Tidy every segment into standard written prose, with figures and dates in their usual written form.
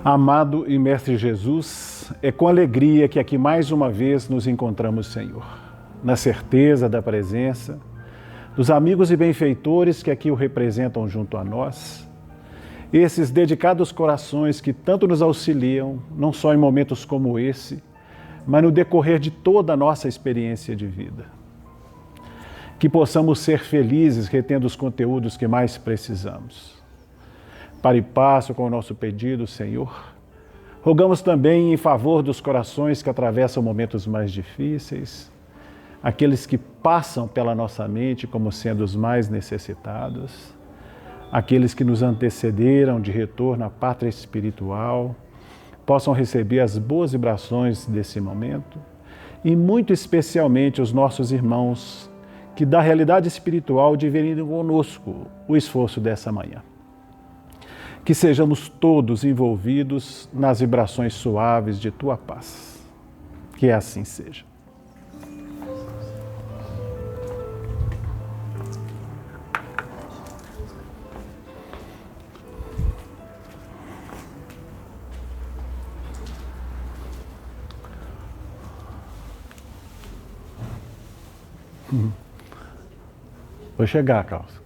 Amado e Mestre Jesus, é com alegria que aqui mais uma vez nos encontramos, Senhor, na certeza da presença dos amigos e benfeitores que aqui o representam junto a nós, esses dedicados corações que tanto nos auxiliam, não só em momentos como esse, mas no decorrer de toda a nossa experiência de vida. Que possamos ser felizes retendo os conteúdos que mais precisamos. Para e passo com o nosso pedido, Senhor, rogamos também em favor dos corações que atravessam momentos mais difíceis, aqueles que passam pela nossa mente como sendo os mais necessitados, aqueles que nos antecederam de retorno à pátria espiritual, possam receber as boas vibrações desse momento e muito especialmente os nossos irmãos que da realidade espiritual dividem conosco o esforço dessa manhã. Que sejamos todos envolvidos nas vibrações suaves de Tua paz. Que assim seja. Vou chegar, Carlos.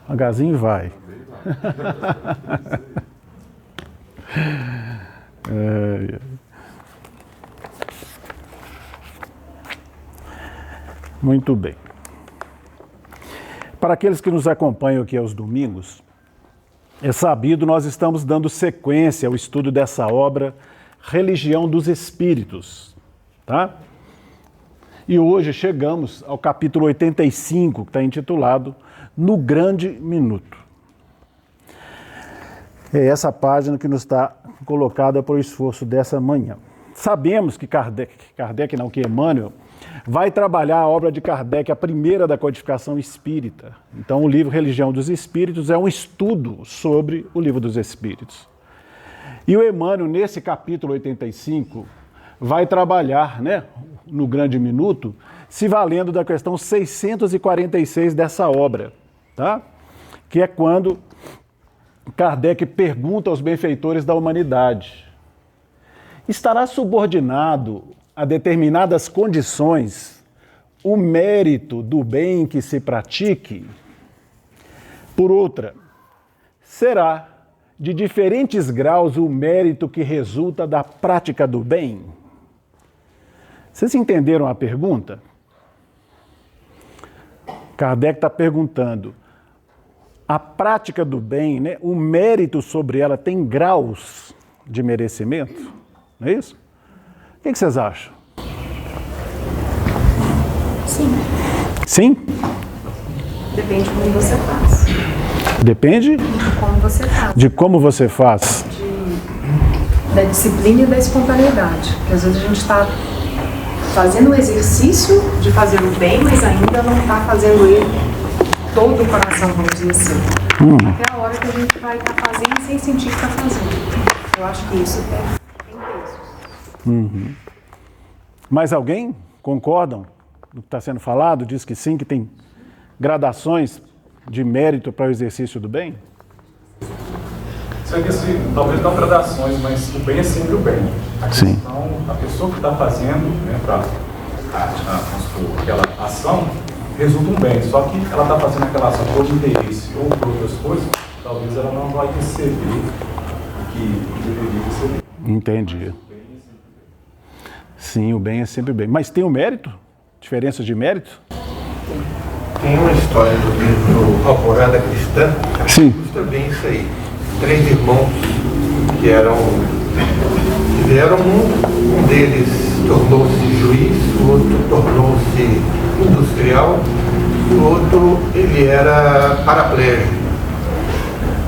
Devagarzinho vai. Muito bem. Para aqueles que nos acompanham aqui aos domingos, é sabido, nós estamos dando sequência ao estudo dessa obra Religião dos Espíritos, tá? E hoje chegamos ao capítulo 85, que está intitulado No Grande Minuto. É essa página que nos está colocada para o esforço dessa manhã. Sabemos que Emmanuel, vai trabalhar a obra de Kardec, a primeira da codificação espírita. Então, o livro Religião dos Espíritos é um estudo sobre o livro dos Espíritos. E o Emmanuel, nesse capítulo 85, vai trabalhar, no Grande Minuto, se valendo da questão 646 dessa obra, tá? Que é quando Kardec pergunta aos benfeitores da humanidade: estará subordinado a determinadas condições o mérito do bem que se pratique? Por outra, será de diferentes graus o mérito que resulta da prática do bem? Vocês entenderam a pergunta? Kardec está perguntando: a prática do bem, o mérito sobre ela tem graus de merecimento? Não é isso? O que vocês acham? Sim. Sim? Depende de como você faz. Depende? De como você faz. De como você faz. Da disciplina e da espontaneidade. Porque às vezes a gente está fazendo o exercício de fazer o bem, mas ainda não está fazendo ele todo o coração, vamos dizer assim. Até a hora que a gente vai estar fazendo sem sentir que está fazendo. Eu acho que isso tem peso. Mais alguém concordam no que está sendo falado? Diz que sim, que tem gradações de mérito para o exercício do bem? Isso aqui, assim, talvez não gradações, mas o bem é sempre o bem. A questão, a pessoa que está fazendo, para aquela ação, resulta um bem. Só que ela está fazendo aquela ação por interesse ou por outras coisas, talvez ela não vai receber o que deveria receber. Entendi. Sim, o bem é sempre o bem. Mas tem o mérito? Diferença de mérito? Tem uma história do livro Alvorada Cristã, que ilustra bem isso aí. 3 irmãos que vieram um deles tornou-se juiz, o outro tornou-se industrial, o outro ele era paraplégico.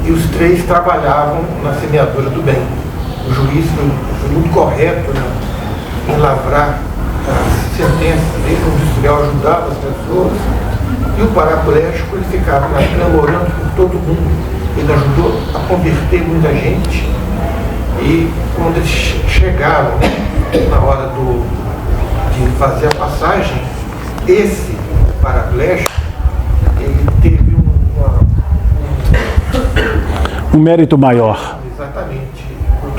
E os 3 trabalhavam na semeadura do bem. O juiz foi muito correto em lavrar as sentenças dele, o industrial ajudava as pessoas, e o paraplégico ele ficava namorando por todo mundo. Ele ajudou a converter muita gente, e quando eles chegaram na hora de fazer a passagem, esse paraplégico, ele teve um mérito maior.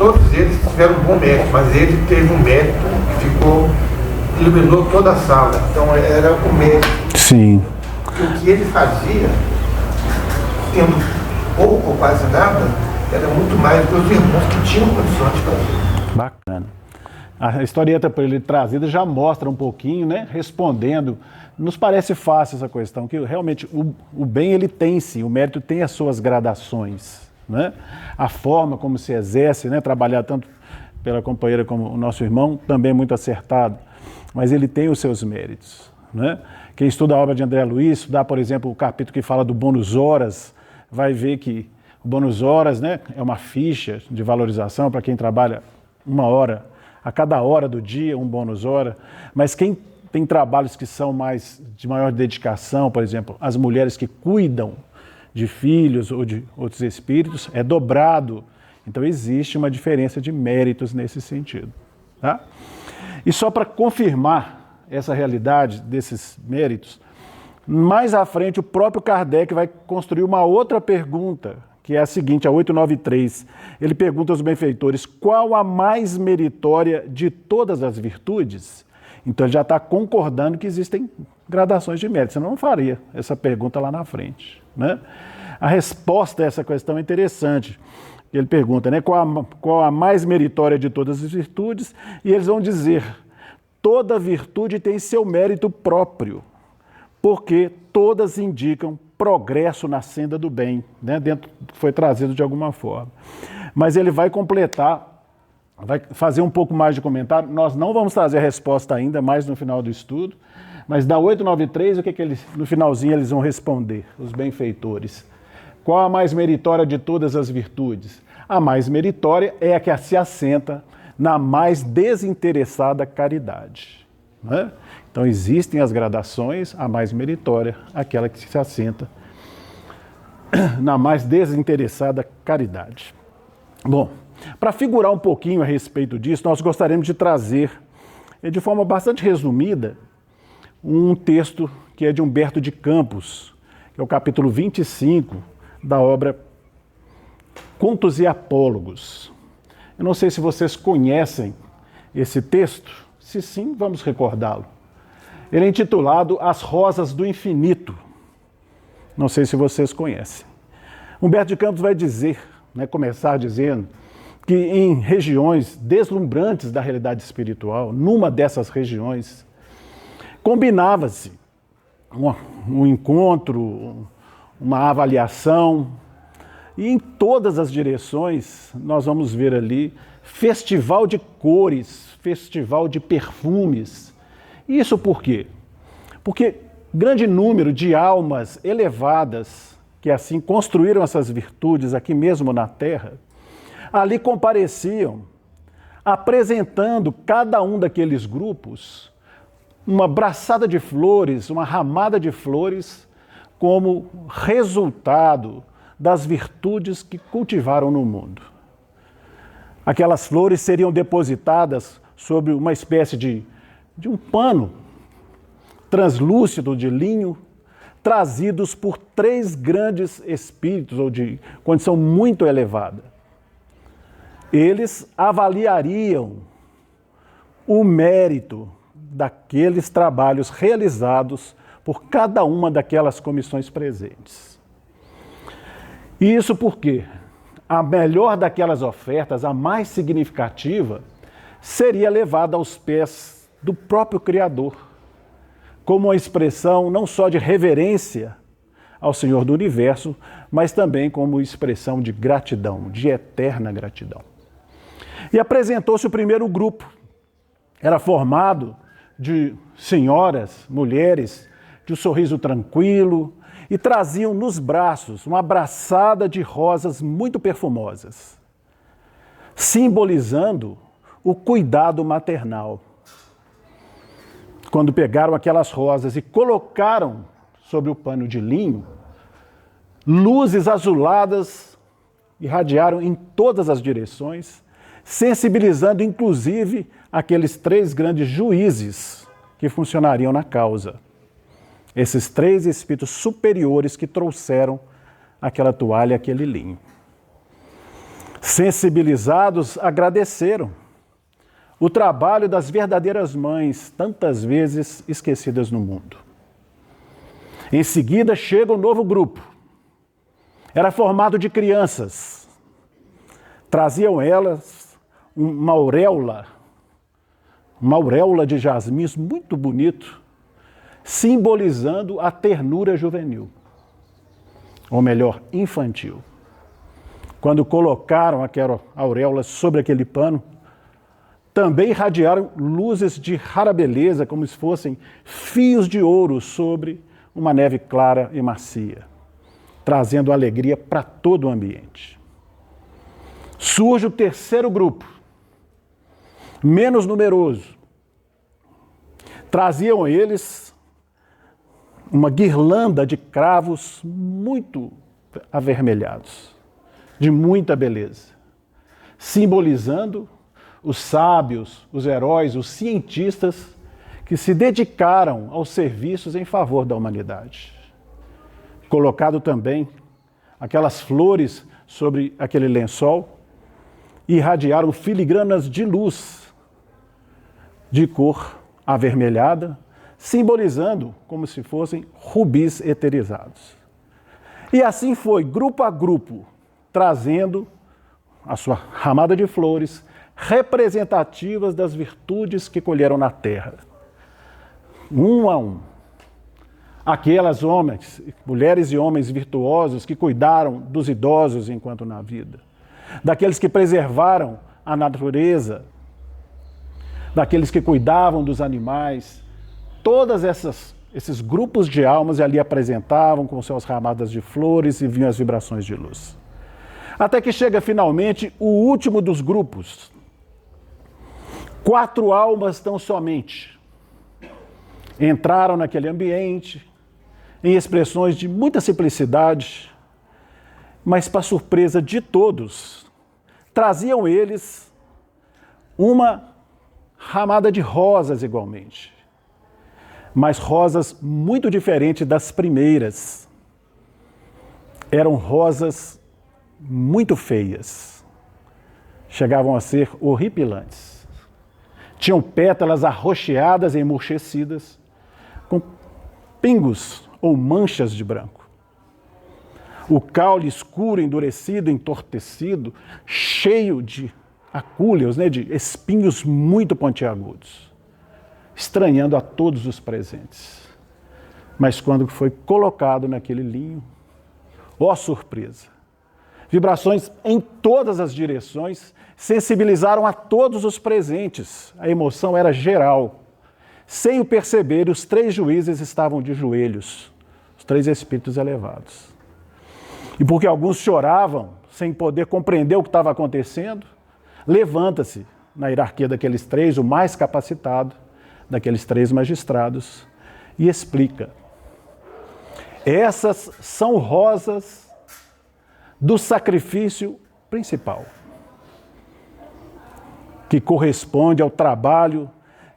todos eles tiveram um bom mérito, mas ele teve um mérito que iluminou toda a sala. Então era o mérito. Sim. O que ele fazia, tendo pouco ou quase nada, era muito mais do que os irmãos que tinham condições de fazer. Bacana. A historieta por ele trazida já mostra um pouquinho, né? Respondendo. Nos parece fácil essa questão, que realmente o bem ele tem sim, o mérito tem as suas gradações, né? A forma como se exerce, né? Trabalhar tanto pela companheira como o nosso irmão, também é muito acertado, mas ele tem os seus méritos, né? Quem estuda a obra de André Luiz, estudar, por exemplo, o capítulo que fala do bônus horas, vai ver que o bônus horas, né, é uma ficha de valorização para quem trabalha 1 hora, a cada hora do dia, um bônus hora, mas quem tem trabalhos que são de maior dedicação, por exemplo, as mulheres que cuidam de filhos ou de outros espíritos, é dobrado. Então existe uma diferença de méritos nesse sentido. Tá? E só para confirmar essa realidade desses méritos, mais à frente o próprio Kardec vai construir uma outra pergunta, que é a seguinte, a 893. Ele pergunta aos benfeitores, qual a mais meritória de todas as virtudes? Então ele já está concordando que existem gradações de mérito, senão não faria essa pergunta lá na frente, né? A resposta a essa questão é interessante. Ele pergunta, né, qual a mais meritória de todas as virtudes? E eles vão dizer, toda virtude tem seu mérito próprio, porque todas indicam progresso na senda do bem, né? Foi trazido de alguma forma. Mas ele vai completar, vai fazer um pouco mais de comentário. Nós não vamos trazer a resposta ainda, mais no final do estudo, mas da 893, o que eles, no finalzinho eles vão responder, os benfeitores? Qual a mais meritória de todas as virtudes? A mais meritória é a que se assenta na mais desinteressada caridade, né? Então existem as gradações, a mais meritória, aquela que se assenta na mais desinteressada caridade. Bom, para figurar um pouquinho a respeito disso, nós gostaríamos de trazer, de forma bastante resumida, um texto que é de Humberto de Campos, que é o capítulo 25 da obra Contos e Apólogos. Eu não sei se vocês conhecem esse texto, se sim, vamos recordá-lo. Ele é intitulado As Rosas do Infinito. Não sei se vocês conhecem. Humberto de Campos vai dizer, né, começar dizendo, que em regiões deslumbrantes da realidade espiritual, numa dessas regiões, combinava-se um encontro, uma avaliação, e em todas as direções nós vamos ver ali festival de cores, festival de perfumes. Isso por quê? Porque grande número de almas elevadas, que assim construíram essas virtudes aqui mesmo na Terra, ali compareciam, apresentando cada um daqueles grupos uma braçada de flores, uma ramada de flores, como resultado das virtudes que cultivaram no mundo. Aquelas flores seriam depositadas sobre uma espécie de um pano translúcido de linho, trazidos por 3 grandes espíritos, ou de condição muito elevada. Eles avaliariam o mérito daqueles trabalhos realizados por cada uma daquelas comissões presentes. E isso porque a melhor daquelas ofertas, a mais significativa, seria levada aos pés do próprio Criador, como uma expressão não só de reverência ao Senhor do Universo, mas também como expressão de gratidão, de eterna gratidão. E apresentou-se o primeiro grupo. Era formado de senhoras, mulheres, de um sorriso tranquilo, e traziam nos braços uma abraçada de rosas muito perfumosas, simbolizando o cuidado maternal. Quando pegaram aquelas rosas e colocaram sobre o pano de linho, luzes azuladas irradiaram em todas as direções, sensibilizando inclusive aqueles 3 grandes juízes que funcionariam na causa. Esses 3 espíritos superiores que trouxeram aquela toalha, aquele linho. Sensibilizados, agradeceram o trabalho das verdadeiras mães, tantas vezes esquecidas no mundo. Em seguida, chega um novo grupo. Era formado de crianças. Traziam elas uma auréola de jasmins muito bonito, simbolizando a ternura juvenil, ou melhor, infantil. Quando colocaram aquela auréola sobre aquele pano, também irradiaram luzes de rara beleza, como se fossem fios de ouro sobre uma neve clara e macia, trazendo alegria para todo o ambiente. Surge o terceiro grupo, menos numeroso. Traziam eles uma guirlanda de cravos muito avermelhados, de muita beleza, simbolizando os sábios, os heróis, os cientistas que se dedicaram aos serviços em favor da humanidade. Colocado também aquelas flores sobre aquele lençol, irradiaram filigranas de luz, de cor avermelhada, simbolizando como se fossem rubis eterizados. E assim foi, grupo a grupo, trazendo a sua ramada de flores, representativas das virtudes que colheram na terra. Um a um. Aquelas mulheres e homens virtuosos que cuidaram dos idosos enquanto na vida, daqueles que preservaram a natureza, daqueles que cuidavam dos animais, todas esses grupos de almas ali apresentavam com suas ramadas de flores e vinham as vibrações de luz. Até que chega finalmente o último dos grupos. 4 almas tão somente entraram naquele ambiente em expressões de muita simplicidade, mas para surpresa de todos, traziam eles uma ramada de rosas igualmente, mas rosas muito diferentes das primeiras. Eram rosas muito feias, chegavam a ser horripilantes. Tinham pétalas arroxeadas e emurchecidas, com pingos ou manchas de branco. O caule escuro, endurecido, entorpecido, cheio de acúleos, de espinhos muito pontiagudos, estranhando a todos os presentes. Mas quando foi colocado naquele linho, ó surpresa! Vibrações em todas as direções sensibilizaram a todos os presentes. A emoção era geral. Sem o perceber, os 3 juízes estavam de joelhos, os 3 espíritos elevados. E porque alguns choravam, sem poder compreender o que estava acontecendo, levanta-se na hierarquia daqueles 3, o mais capacitado, daqueles 3 magistrados, e explica. Essas são rosas do sacrifício principal, que corresponde ao trabalho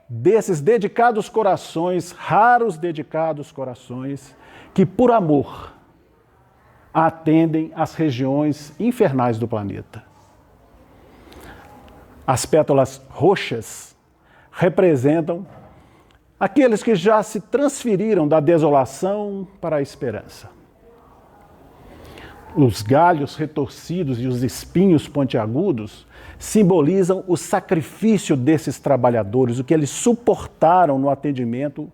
desses dedicados corações, raros dedicados corações, que por amor atendem às regiões infernais do planeta. As pétalas roxas representam aqueles que já se transferiram da desolação para a esperança. Os galhos retorcidos e os espinhos pontiagudos simbolizam o sacrifício desses trabalhadores, o que eles suportaram no atendimento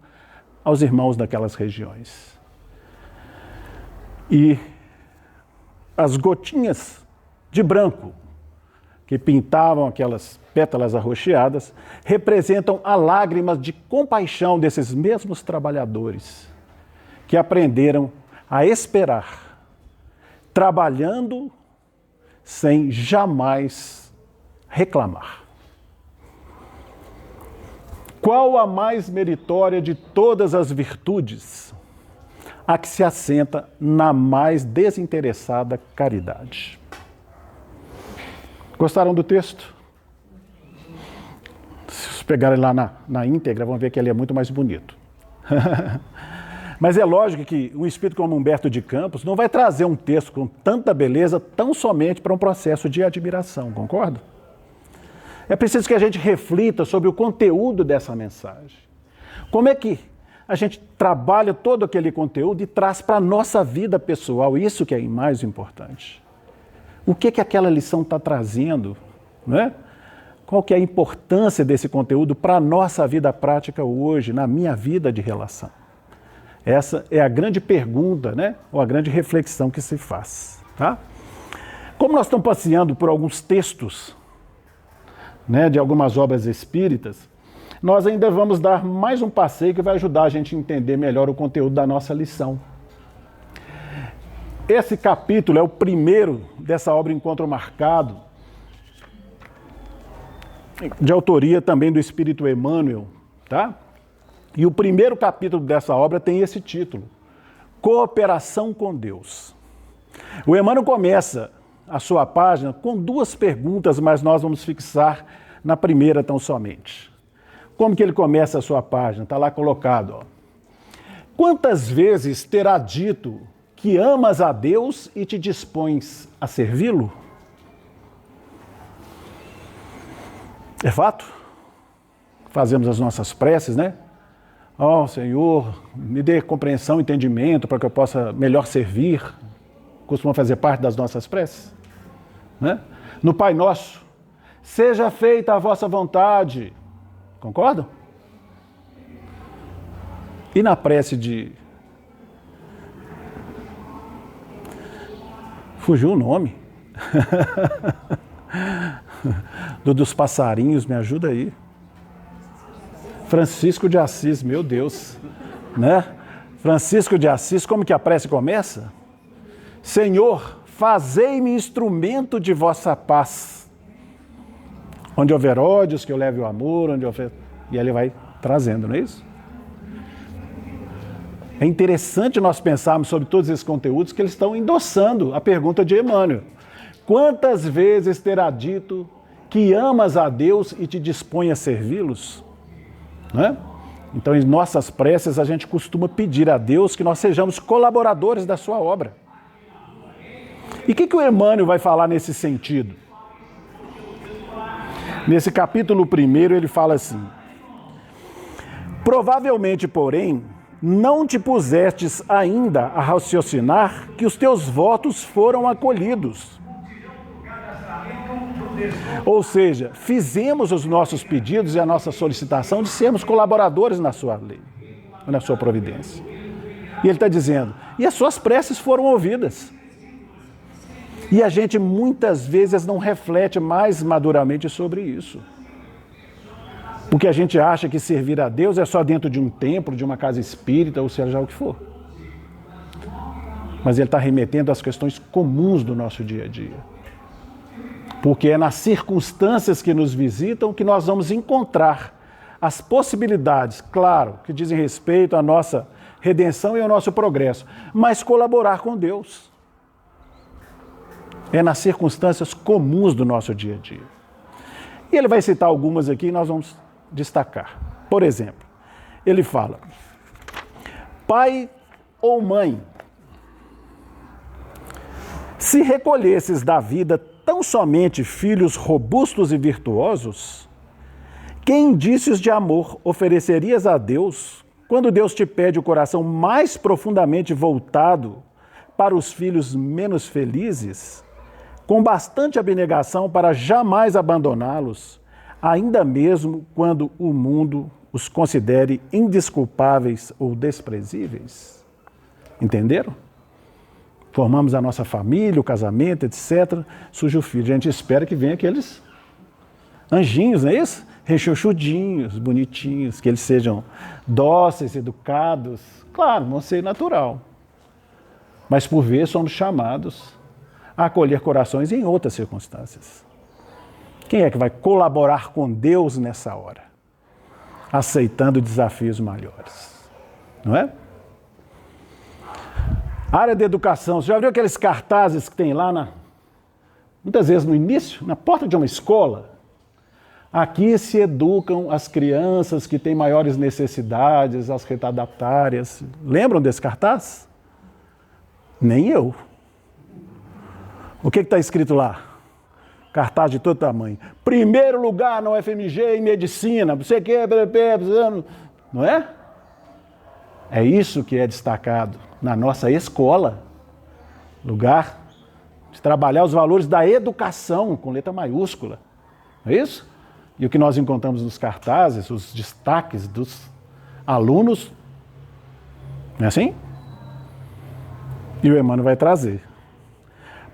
aos irmãos daquelas regiões. E as gotinhas de branco que pintavam aquelas pétalas arroxeadas representam a lágrima de compaixão desses mesmos trabalhadores que aprenderam a esperar, trabalhando sem jamais reclamar. Qual a mais meritória de todas as virtudes? A que se assenta na mais desinteressada caridade. Gostaram do texto? Se vocês pegarem lá na íntegra, vão ver que ele é muito mais bonito. Mas é lógico que um espírito como Humberto de Campos não vai trazer um texto com tanta beleza tão somente para um processo de admiração, concorda? É preciso que a gente reflita sobre o conteúdo dessa mensagem. Como é que a gente trabalha todo aquele conteúdo e traz para a nossa vida pessoal, isso que é mais importante. O que aquela lição está trazendo, não é? Qual que é a importância desse conteúdo para a nossa vida prática hoje, na minha vida de relação? Essa é a grande pergunta, né? Ou a grande reflexão que se faz, tá? Como nós estamos passeando por alguns textos, né, de algumas obras espíritas, nós ainda vamos dar mais um passeio que vai ajudar a gente a entender melhor o conteúdo da nossa lição. Esse capítulo é o primeiro dessa obra Encontro Marcado, de autoria também do Espírito Emmanuel, tá? E o primeiro capítulo dessa obra tem esse título, Cooperação com Deus. O Emmanuel começa a sua página com duas perguntas, mas nós vamos fixar na primeira tão somente. Como que ele começa a sua página? Está lá colocado, ó. Quantas vezes terá dito que amas a Deus e te dispões a servi-lo? É fato? Fazemos as nossas preces, né? Ó, Senhor, me dê compreensão e entendimento para que eu possa melhor servir. Costuma fazer parte das nossas preces, né? No Pai Nosso, seja feita a vossa vontade. Concordam? E na prece de... Fugiu o nome. Dos passarinhos, me ajuda aí. Francisco de Assis, meu Deus. Né? Francisco de Assis, como que a prece começa? Senhor, fazei-me instrumento de vossa paz. Onde houver ódios, que eu leve o amor, onde houver... E ele vai trazendo, não é isso? É interessante nós pensarmos sobre todos esses conteúdos que eles estão endossando a pergunta de Emmanuel. Quantas vezes terá dito que amas a Deus e te dispõe a servi-los? Né? Então, em nossas preces, a gente costuma pedir a Deus que nós sejamos colaboradores da sua obra. E o que o Emmanuel vai falar nesse sentido? Nesse capítulo 1, ele fala assim: provavelmente, porém, não te pusestes ainda a raciocinar que os teus votos foram acolhidos. Ou seja, fizemos os nossos pedidos e a nossa solicitação de sermos colaboradores na sua lei, na sua providência. E ele está dizendo, e as suas preces foram ouvidas. E a gente muitas vezes não reflete mais maduramente sobre isso. Porque a gente acha que servir a Deus é só dentro de um templo, de uma casa espírita, ou seja o que for. Mas ele está remetendo às questões comuns do nosso dia a dia. Porque é nas circunstâncias que nos visitam que nós vamos encontrar as possibilidades, claro, que dizem respeito à nossa redenção e ao nosso progresso, mas colaborar com Deus. É nas circunstâncias comuns do nosso dia a dia. E ele vai citar algumas aqui e nós vamos destacar. Por exemplo, ele fala: pai ou mãe, se recolhesses da vida tão somente filhos robustos e virtuosos, que indícios de amor oferecerias a Deus quando Deus te pede o coração mais profundamente voltado para os filhos menos felizes, com bastante abnegação para jamais abandoná-los, ainda mesmo quando o mundo os considere indesculpáveis ou desprezíveis? Entenderam? Formamos a nossa família, o casamento, etc. Surge o filho. A gente espera que venham aqueles anjinhos, não é isso? Rechuchudinhos, bonitinhos, que eles sejam dóceis, educados. Claro, vão ser natural. Mas por vezes somos chamados a acolher corações em outras circunstâncias. Quem é que vai colaborar com Deus nessa hora? Aceitando desafios maiores. Não é? Área da educação. Você já viu aqueles cartazes que tem lá, muitas vezes no início, na porta de uma escola? Aqui se educam as crianças que têm maiores necessidades, as retardatárias. Lembram desse cartaz? Nem eu. O que está escrito lá? Cartaz de todo tamanho. Primeiro lugar na UFMG em medicina, não sei o que, não é? É isso que é destacado na nossa escola. Lugar de trabalhar os valores da educação, com letra maiúscula. Não é isso? E o que nós encontramos nos cartazes, os destaques dos alunos, não é assim? E o Emmanuel vai trazer.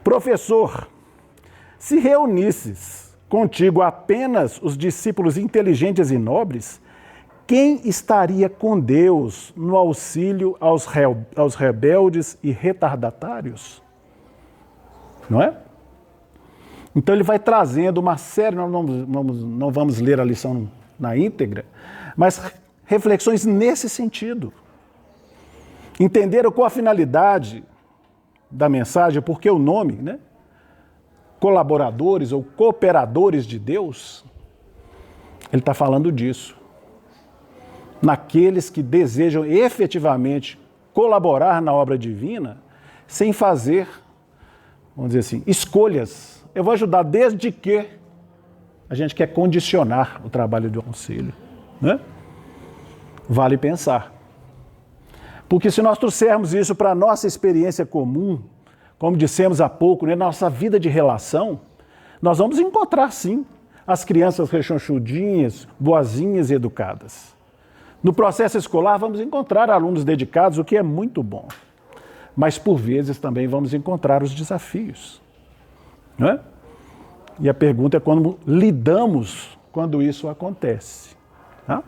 Professor, se reunisses contigo apenas os discípulos inteligentes e nobres, quem estaria com Deus no auxílio aos rebeldes e retardatários? Não é? Então ele vai trazendo uma série, nós não vamos ler a lição na íntegra, mas reflexões nesse sentido. Entenderam qual a finalidade da mensagem, porque o nome, né? Colaboradores ou cooperadores de Deus, ele está falando disso. Naqueles que desejam efetivamente colaborar na obra divina, sem fazer, vamos dizer assim, escolhas. Eu vou ajudar desde que a gente quer condicionar o trabalho do conselho, né? Vale pensar. Porque se nós trouxermos isso para a nossa experiência comum, como dissemos há pouco, né, nossa vida de relação, nós vamos encontrar, sim, as crianças rechonchudinhas, boazinhas e educadas. No processo escolar, vamos encontrar alunos dedicados, o que é muito bom. Mas, por vezes, também vamos encontrar os desafios. Não é? E a pergunta é como lidamos quando isso acontece. Tá?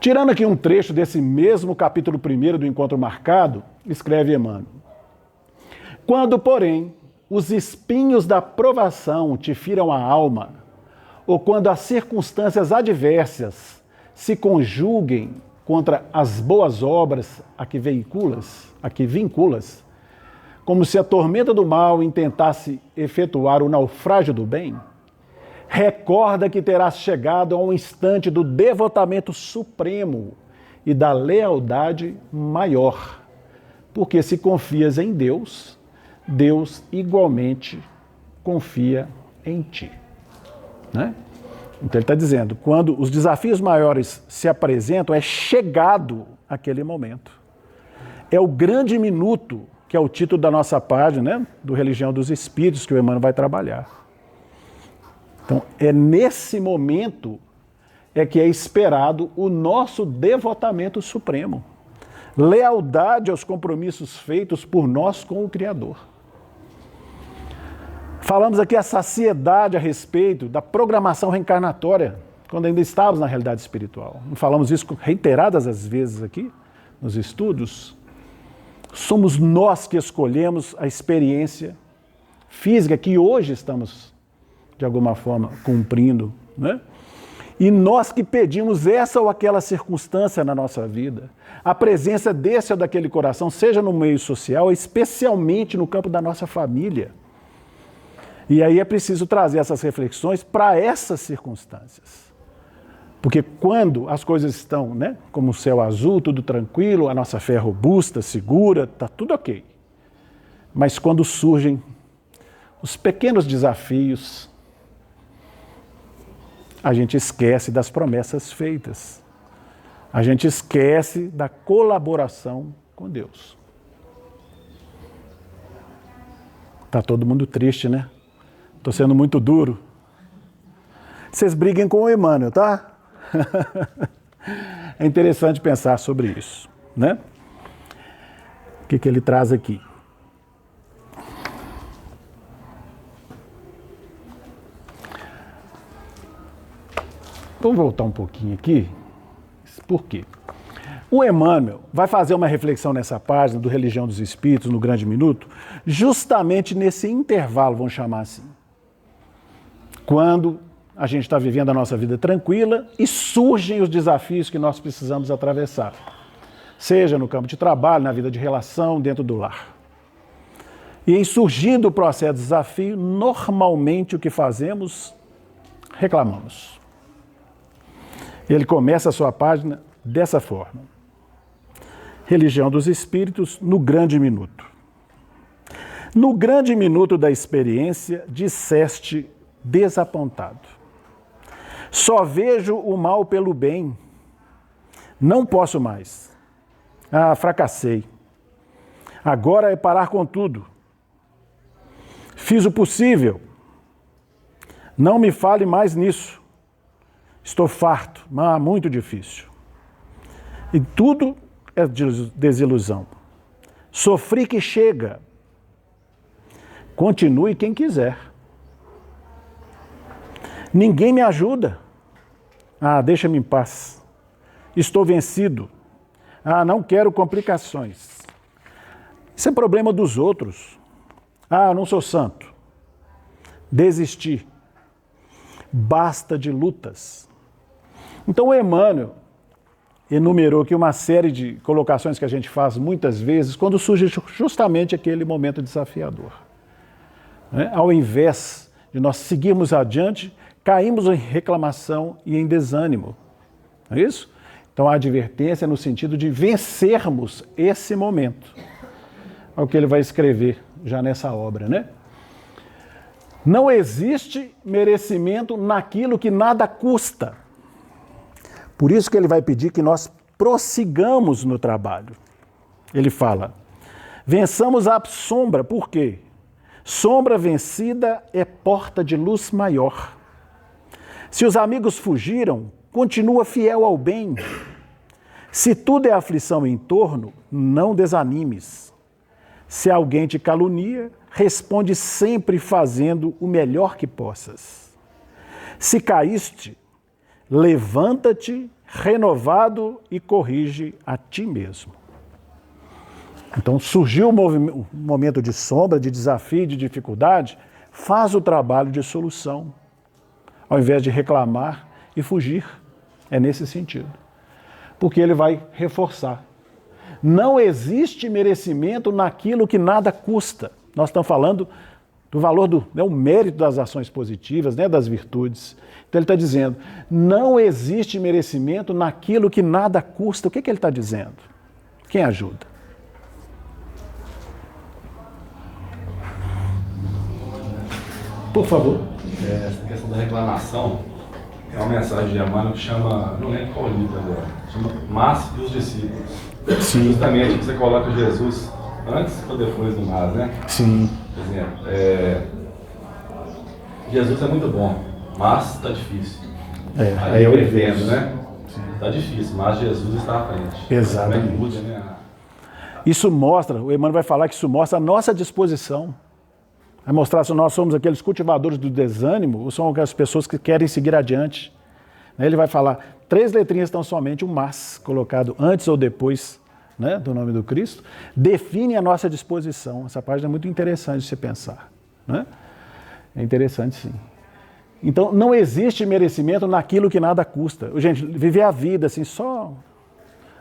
Tirando aqui um trecho desse mesmo capítulo 1 do Encontro Marcado, escreve Emmanuel. Quando, porém, os espinhos da provação te firam a alma, ou quando as circunstâncias adversas se conjuguem contra as boas obras a que vinculas, como se a tormenta do mal intentasse efetuar o naufrágio do bem, recorda que terás chegado a um instante do devotamento supremo e da lealdade maior, porque se confias em Deus, Deus igualmente confia em ti. Né? Então ele está dizendo, quando os desafios maiores se apresentam, é chegado aquele momento. É o grande minuto, que é o título da nossa página, né, do Religião dos Espíritos, que o Emmanuel vai trabalhar. Então, é nesse momento que é esperado o nosso devotamento supremo. Lealdade aos compromissos feitos por nós com o Criador. Falamos aqui a saciedade a respeito da programação reencarnatória, quando ainda estávamos na realidade espiritual. Falamos isso reiteradas as vezes aqui, nos estudos. Somos nós que escolhemos a experiência física que hoje estamos, de alguma forma, cumprindo, né? E nós que pedimos essa ou aquela circunstância na nossa vida, a presença desse ou daquele coração, seja no meio social, especialmente no campo da nossa família. E aí é preciso trazer essas reflexões para essas circunstâncias. Porque quando as coisas estão, né, como o céu azul, tudo tranquilo, a nossa fé é robusta, segura, está tudo ok. Mas quando surgem os pequenos desafios, a gente esquece das promessas feitas. A gente esquece da colaboração com Deus. Está todo mundo triste, né? Estou sendo muito duro. Vocês briguem com o Emmanuel, tá? É interessante pensar sobre isso, né? O que ele traz aqui? Vamos voltar um pouquinho aqui. Por quê? O Emmanuel vai fazer uma reflexão nessa página do Religião dos Espíritos, no Grande Minuto, justamente nesse intervalo, vamos chamar assim. Quando a gente está vivendo a nossa vida tranquila e surgem os desafios que nós precisamos atravessar. Seja no campo de trabalho, na vida de relação, dentro do lar. E em surgindo o processo de desafio, normalmente o que fazemos reclamamos. Ele começa a sua página dessa forma. Religião dos Espíritos no grande minuto. No grande minuto da experiência, disseste desapontado. Só vejo o mal pelo bem. Não posso mais. Fracassei. Agora é parar com tudo. Fiz o possível. Não me fale mais nisso. Estou farto, mas muito difícil. E tudo é desilusão. Sofri que chega. Continue quem quiser. Ninguém me ajuda. Deixa-me em paz. Estou vencido. Não quero complicações. Isso é problema dos outros. Não sou santo. Desisti. Basta de lutas. Então o Emmanuel enumerou aqui uma série de colocações que a gente faz muitas vezes quando surge justamente aquele momento desafiador. Ao invés de nós seguirmos adiante, caímos em reclamação e em desânimo. Não é isso? Então a advertência é no sentido de vencermos esse momento. É o que ele vai escrever já nessa obra, né? Não existe merecimento naquilo que nada custa. Por isso que ele vai pedir que nós prossigamos no trabalho. Ele fala, vençamos a sombra, por quê? Sombra vencida é porta de luz maior. Se os amigos fugiram, continua fiel ao bem. Se tudo é aflição em torno, não desanimes. Se alguém te calunia, responde sempre fazendo o melhor que possas. Se caíste, levanta-te, renovado e corrige a ti mesmo. Então surgiu um momento de sombra, de desafio, de dificuldade, faz o trabalho de solução, ao invés de reclamar e fugir. É nesse sentido. Porque ele vai reforçar. Não existe merecimento naquilo que nada custa. Nós estamos falando do valor o mérito das ações positivas, das virtudes. Então ele está dizendo, não existe merecimento naquilo que nada custa. O que ele está dizendo? Quem ajuda? Por favor. Essa questão da reclamação, é uma mensagem de Emmanuel que chama, não lembro qual livro agora, chama Mas e os Discípulos. Sim. Justamente você coloca Jesus antes ou depois do Mas, né? Sim. Por exemplo, Jesus é muito bom, mas está difícil. Aí eu entendo, né? Está difícil, mas Jesus está à frente. Exatamente. Como é que muda, né? Isso mostra, o Emmanuel vai falar que isso mostra a nossa disposição. Vai mostrar se nós somos aqueles cultivadores do desânimo ou são aquelas pessoas que querem seguir adiante. Ele vai falar, 3 letrinhas tão somente, um mas, colocado antes ou depois do nome do Cristo, define a nossa disposição. Essa página é muito interessante de se pensar. É interessante, sim. Então, não existe merecimento naquilo que nada custa. Gente, viver a vida assim, só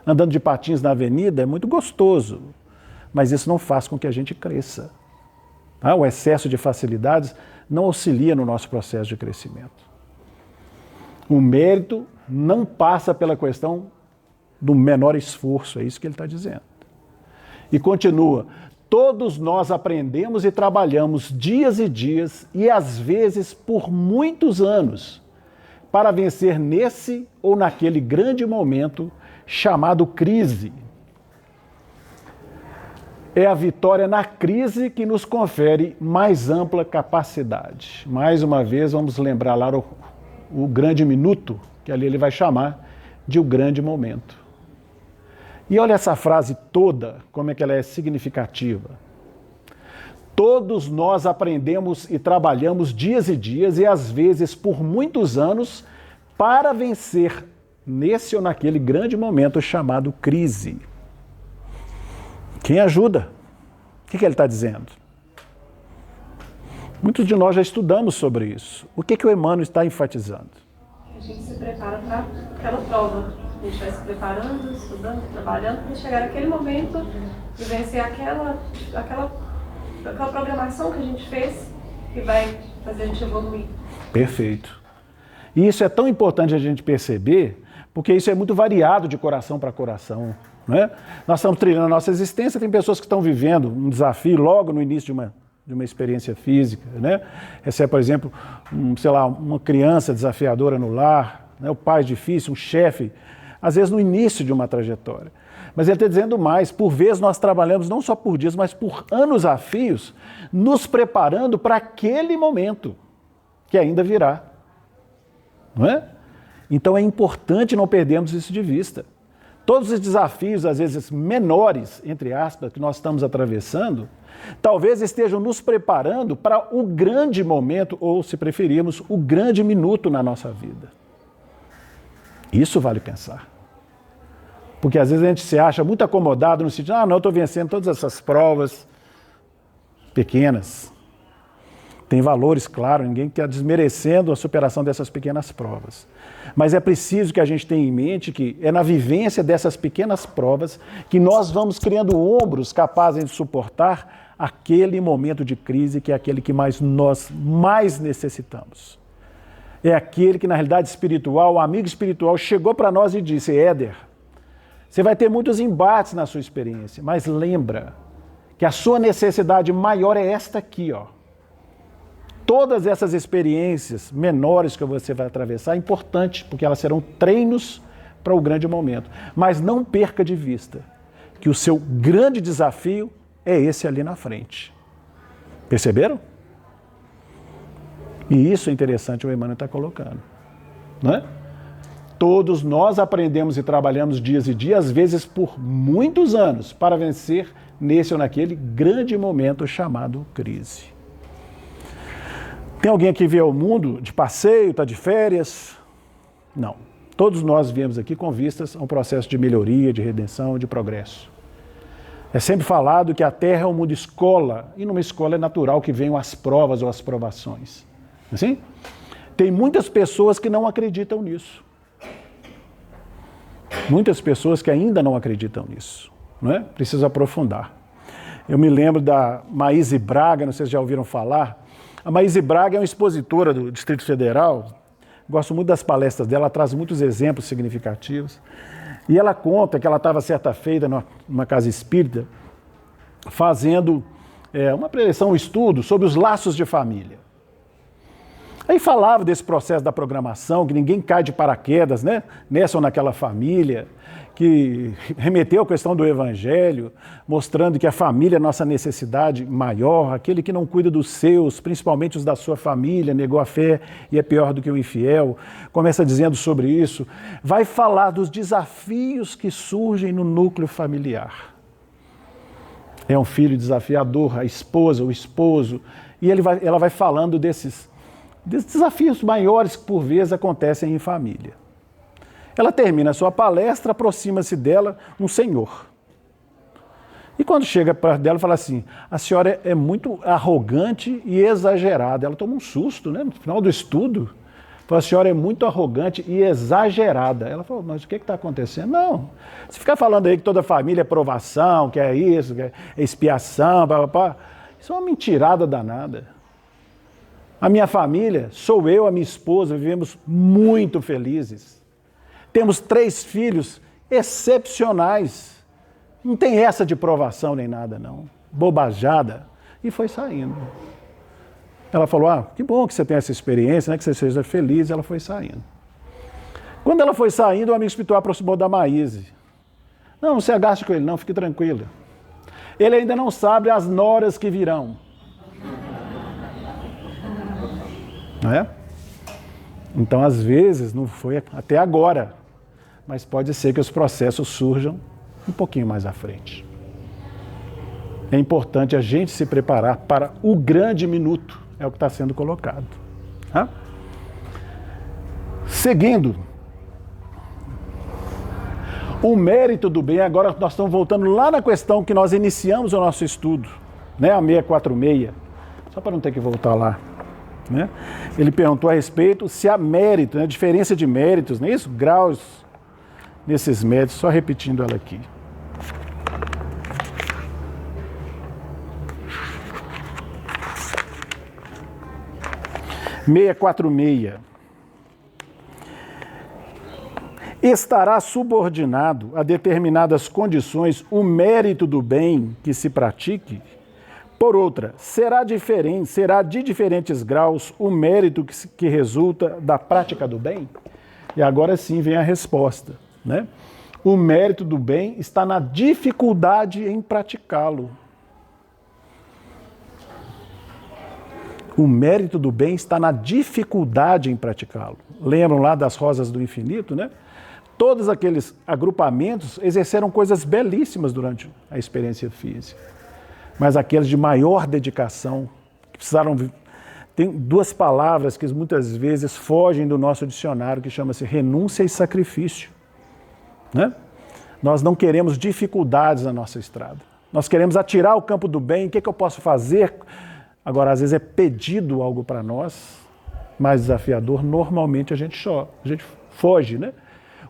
andando de patins na avenida é muito gostoso, mas isso não faz com que a gente cresça. O excesso de facilidades não auxilia no nosso processo de crescimento. O mérito não passa pela questão do menor esforço, é isso que ele está dizendo. E continua, todos nós aprendemos e trabalhamos dias e dias, e às vezes por muitos anos, para vencer nesse ou naquele grande momento chamado crise. É a vitória na crise que nos confere mais ampla capacidade. Mais uma vez, vamos lembrar lá o grande minuto, que ali ele vai chamar de o grande momento. E olha essa frase toda, como é que ela é significativa. Todos nós aprendemos e trabalhamos dias e dias, e às vezes por muitos anos, para vencer nesse ou naquele grande momento chamado crise. Quem ajuda? O que ele está dizendo? Muitos de nós já estudamos sobre isso. O que o Emmanuel está enfatizando? A gente se prepara para aquela prova. A gente vai se preparando, estudando, trabalhando, para chegar naquele momento e vencer aquela programação que a gente fez que vai fazer a gente evoluir. Perfeito. E isso é tão importante a gente perceber, porque isso é muito variado de coração para coração. Né? Nós estamos trilhando a nossa existência, tem pessoas que estão vivendo um desafio logo no início de uma experiência física. Né? Recebe, por exemplo, uma criança desafiadora no lar, né? O pai difícil, um chefe, às vezes no início de uma trajetória. Mas ele está dizendo mais, por vezes nós trabalhamos não só por dias, mas por anos a fios, nos preparando para aquele momento que ainda virá. Não é? Então é importante não perdermos isso de vista. Todos os desafios, às vezes menores, entre aspas, que nós estamos atravessando, talvez estejam nos preparando para o grande momento, ou se preferirmos, o grande minuto na nossa vida. Isso vale pensar. Porque às vezes a gente se acha muito acomodado no sentido, não, estou vencendo todas essas provas pequenas. Tem valores, claro, ninguém está desmerecendo a superação dessas pequenas provas. Mas é preciso que a gente tenha em mente que é na vivência dessas pequenas provas que nós vamos criando ombros capazes de suportar aquele momento de crise que é aquele que nós mais necessitamos. É aquele que, na realidade espiritual, o amigo espiritual chegou para nós e disse, Éder, você vai ter muitos embates na sua experiência, mas lembra que a sua necessidade maior é esta aqui, ó. Todas essas experiências menores que você vai atravessar é importante, porque elas serão treinos para o grande momento. Mas não perca de vista que o seu grande desafio é esse ali na frente. Perceberam? E isso é interessante o Emmanuel está colocando. Não é? Todos nós aprendemos e trabalhamos dias e dias, às vezes por muitos anos, para vencer nesse ou naquele grande momento chamado crise. Tem alguém aqui que vê o mundo de passeio, está de férias? Não. Todos nós viemos aqui com vistas a um processo de melhoria, de redenção, de progresso. É sempre falado que a Terra é um mundo escola, e numa escola é natural que venham as provas ou as provações. Assim? Tem muitas pessoas que não acreditam nisso. Muitas pessoas que ainda não acreditam nisso. Não é? Preciso aprofundar. Eu me lembro da Maíse Braga, não sei se já ouviram falar. A Maíse Braga é uma expositora do Distrito Federal, gosto muito das palestras dela, ela traz muitos exemplos significativos. E ela conta que ela estava certa feita numa casa espírita, fazendo uma preleção, um estudo sobre os laços de família. Aí falava desse processo da programação, que ninguém cai de paraquedas, né? Nessa ou naquela família, que remeteu à questão do Evangelho, mostrando que a família é a nossa necessidade maior, aquele que não cuida dos seus, principalmente os da sua família, negou a fé e é pior do que o infiel. Começa dizendo sobre isso, vai falar dos desafios que surgem no núcleo familiar. É um filho desafiador, a esposa, o esposo, e ela vai falando desses desafios maiores que por vezes acontecem em família. Ela termina a sua palestra, aproxima-se dela um senhor. E quando chega perto dela, fala assim, a senhora é muito arrogante e exagerada. Ela toma um susto, né? No final do estudo, fala, a senhora é muito arrogante e exagerada. Ela falou, mas o que está acontecendo? Não, se ficar falando aí que toda família é provação, que é isso, que é expiação, isso é uma mentirada danada. A minha família, sou eu, a minha esposa, vivemos muito felizes. Temos 3 filhos excepcionais. Não tem essa de provação nem nada, não. Bobajada. E foi saindo. Ela falou, que bom que você tem essa experiência, né, que você seja feliz. Ela foi saindo. Quando ela foi saindo, o amigo espiritual aproximou da Maíse. Não se agaste com ele, não, fique tranquila. Ele ainda não sabe as noras que virão. Não é? Então, às vezes, não foi até agora, mas pode ser que os processos surjam um pouquinho mais à frente. É importante a gente se preparar para o grande minuto, é o que está sendo colocado. Tá? Seguindo, o mérito do bem, agora nós estamos voltando lá na questão que nós iniciamos o nosso estudo, né? A 646, só para não ter que voltar lá. Né? Ele perguntou a respeito se há mérito, né? Diferença de méritos, não é isso? Graus nesses méritos, só repetindo ela aqui. Estará subordinado a determinadas condições o mérito do bem que se pratique? Por outra, será de diferentes graus o mérito que resulta da prática do bem? E agora sim vem a resposta, né? O mérito do bem está na dificuldade em praticá-lo. O mérito do bem está na dificuldade em praticá-lo. Lembram lá das Rosas do Infinito, né? Todos aqueles agrupamentos exerceram coisas belíssimas durante a experiência física. Mas aqueles de maior dedicação, que precisaram... Tem duas palavras que muitas vezes fogem do nosso dicionário, que chama-se renúncia e sacrifício. Né? Nós não queremos dificuldades na nossa estrada. Nós queremos atirar o campo do bem. O que eu posso fazer? Agora, às vezes é pedido algo para nós, mais desafiador, normalmente a gente foge, né?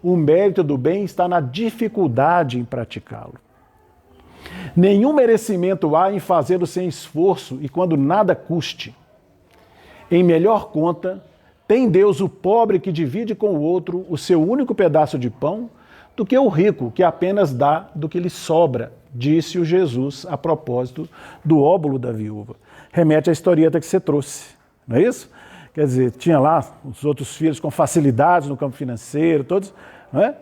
O mérito do bem está na dificuldade em praticá-lo. Nenhum merecimento há em fazê-lo sem esforço e quando nada custe. Em melhor conta, tem Deus o pobre que divide com o outro o seu único pedaço de pão, do que o rico que apenas dá do que lhe sobra, disse o Jesus a propósito do óbolo da viúva. Remete à historieta que você trouxe, não é isso? Quer dizer, tinha lá os outros filhos com facilidades no campo financeiro, todos, não é?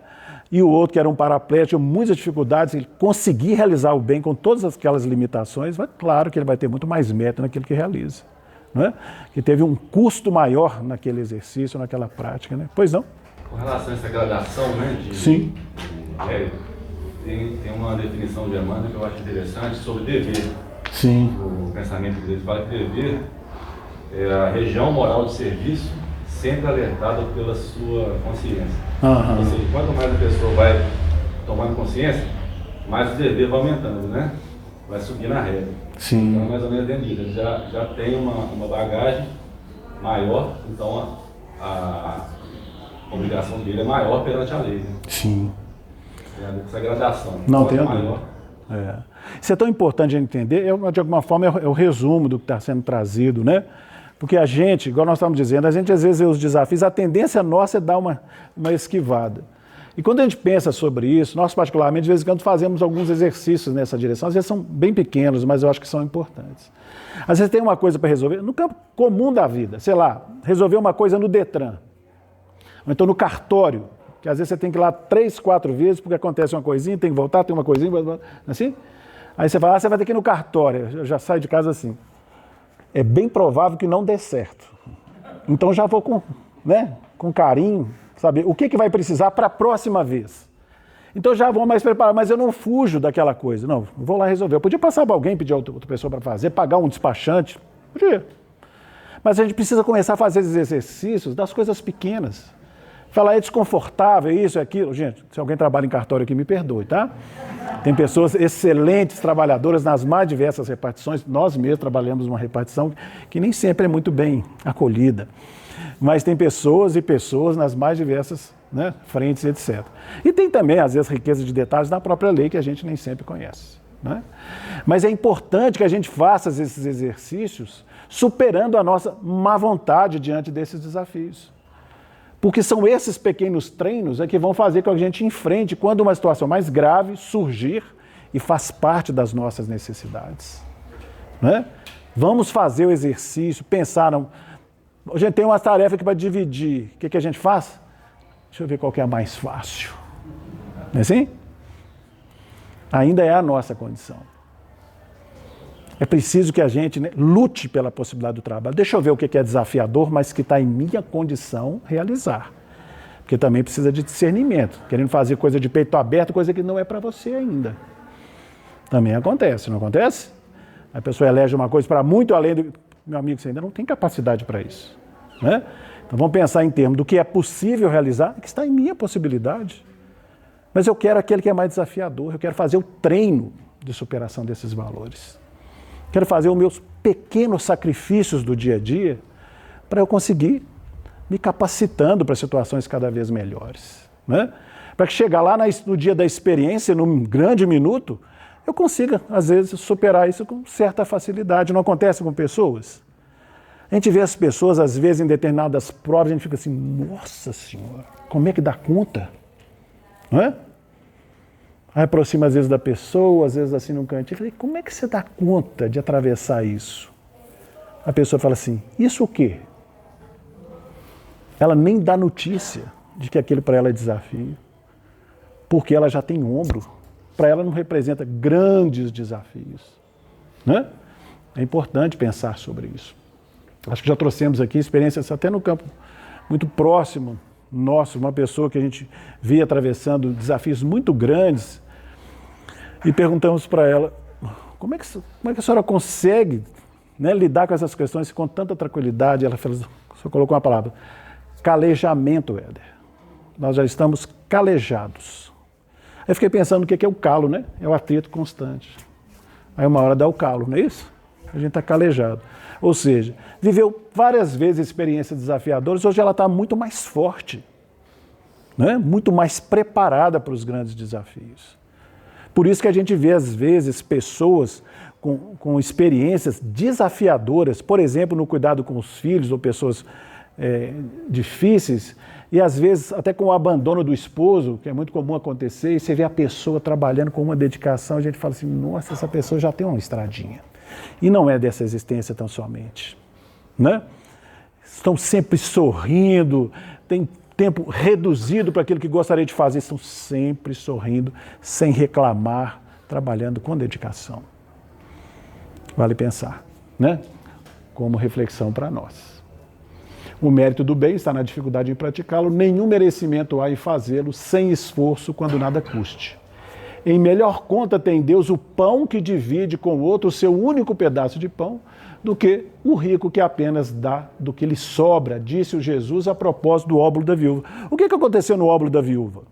E o outro que era um paraplégico, tinha muitas dificuldades, ele conseguir realizar o bem com todas aquelas limitações, mas claro que ele vai ter muito mais mérito naquilo que realiza, não é? Que teve um custo maior naquele exercício, naquela prática, né? Pois não? Com relação a essa gradação, né, Sim. de mérito, tem uma definição de Emmanuel que eu acho interessante sobre dever. Sim. O pensamento dele fala que dever é a região moral de serviço sempre alertada pela sua consciência. Uhum. Ou seja, quanto mais a pessoa vai tomando consciência, mais o dever vai aumentando, né? Vai subir na régua. Sim. Então, mais ou menos dentro disso. Ele já tem uma bagagem maior, então a obrigação dele é maior perante a lei. Né? Sim. Tem a ver com essa gradação. Não tem a maior. Isso é tão importante a gente entender, de alguma forma é o resumo do que está sendo trazido, né? Porque a gente, igual nós estamos dizendo, a gente às vezes vê os desafios, a tendência nossa é dar uma esquivada. E quando a gente pensa sobre isso, nós particularmente, de vez em quando fazemos alguns exercícios nessa direção, às vezes são bem pequenos, mas eu acho que são importantes. Às vezes tem uma coisa para resolver, no campo comum da vida, sei lá, resolver uma coisa no Detran, ou então no cartório, que às vezes você tem que ir lá 3, 4 vezes, porque acontece uma coisinha, tem que voltar, tem uma coisinha, assim. Aí você fala, você vai ter que ir no cartório, eu já saio de casa assim. É bem provável que não dê certo. Então já vou com carinho, saber o que vai precisar para a próxima vez. Então já vou mais preparado, mas eu não fujo daquela coisa. Não, vou lá resolver. Eu podia passar para alguém, pedir a outra pessoa para fazer, pagar um despachante. Podia. Mas a gente precisa começar a fazer esses exercícios das coisas pequenas. Falar é desconfortável, isso, aquilo. Gente, se alguém trabalha em cartório aqui, me perdoe, tá? Tem pessoas excelentes, trabalhadoras nas mais diversas repartições. Nós mesmos trabalhamos numa repartição que nem sempre é muito bem acolhida. Mas tem pessoas e pessoas nas mais diversas, né, frentes, etc. E tem também, às vezes, riqueza de detalhes na própria lei que a gente nem sempre conhece. Né? Mas é importante que a gente faça esses exercícios superando a nossa má vontade diante desses desafios. Porque são esses pequenos treinos que vão fazer com que a gente enfrente quando uma situação mais grave surgir e faz parte das nossas necessidades. Né? Vamos fazer o exercício, pensar... A gente tem uma tarefa aqui para dividir. O que a gente faz? Deixa eu ver qual que é a mais fácil. Não é assim? Ainda é a nossa condição. É preciso que a gente lute pela possibilidade do trabalho. Deixa eu ver o que é desafiador, mas que está em minha condição realizar. Porque também precisa de discernimento. Querendo fazer coisa de peito aberto, coisa que não é para você ainda. Também acontece, não acontece? A pessoa elege uma coisa para muito além do... Meu amigo, você ainda não tem capacidade para isso. Né? Então vamos pensar em termos do que é possível realizar, que está em minha possibilidade. Mas eu quero aquele que é mais desafiador. Eu quero fazer o treino de superação desses valores. Quero fazer os meus pequenos sacrifícios do dia a dia para eu conseguir me capacitando para situações cada vez melhores. Né? Para que chegar lá no dia da experiência, num grande minuto, eu consiga, às vezes, superar isso com certa facilidade. Não acontece com pessoas? A gente vê as pessoas, às vezes, em determinadas provas, a gente fica assim, nossa senhora, como é que dá conta? Não é? Aí aproxima às vezes da pessoa, às vezes assim num cantinho. Eu falei, como é que você dá conta de atravessar isso? A pessoa fala assim, isso o quê? Ela nem dá notícia de que aquilo para ela é desafio, porque ela já tem ombro. Para ela não representa grandes desafios. Né? É importante pensar sobre isso. Acho que já trouxemos aqui experiências até no campo muito próximo nosso, uma pessoa que a gente via atravessando desafios muito grandes e perguntamos para ela, como é que a senhora consegue, né, lidar com essas questões com tanta tranquilidade? Ela só colocou uma palavra, calejamento, Éder. Nós já estamos calejados. Aí eu fiquei pensando o que é o calo, né? É o atrito constante. Aí uma hora dá o calo, não é isso? A gente está calejado. Ou seja, viveu várias vezes experiências desafiadoras, hoje ela está muito mais forte, né? Muito mais preparada para os grandes desafios. Por isso que a gente vê, às vezes, pessoas com experiências desafiadoras, por exemplo, no cuidado com os filhos ou pessoas difíceis, e às vezes até com o abandono do esposo, que é muito comum acontecer, e você vê a pessoa trabalhando com uma dedicação, a gente fala assim, nossa, essa pessoa já tem uma estradinha. E não é dessa existência tão somente, né? Estão sempre sorrindo, tem tempo reduzido para aquilo que gostaria de fazer, estão sempre sorrindo, sem reclamar, trabalhando com dedicação. Vale pensar, né? Como reflexão para nós. O mérito do bem está na dificuldade em praticá-lo, nenhum merecimento há em fazê-lo sem esforço quando nada custe. Em melhor conta tem Deus o pão que divide com o outro o seu único pedaço de pão, do que o rico que apenas dá do que lhe sobra, disse o Jesus a propósito do óbolo da viúva. O que aconteceu no óbolo da viúva?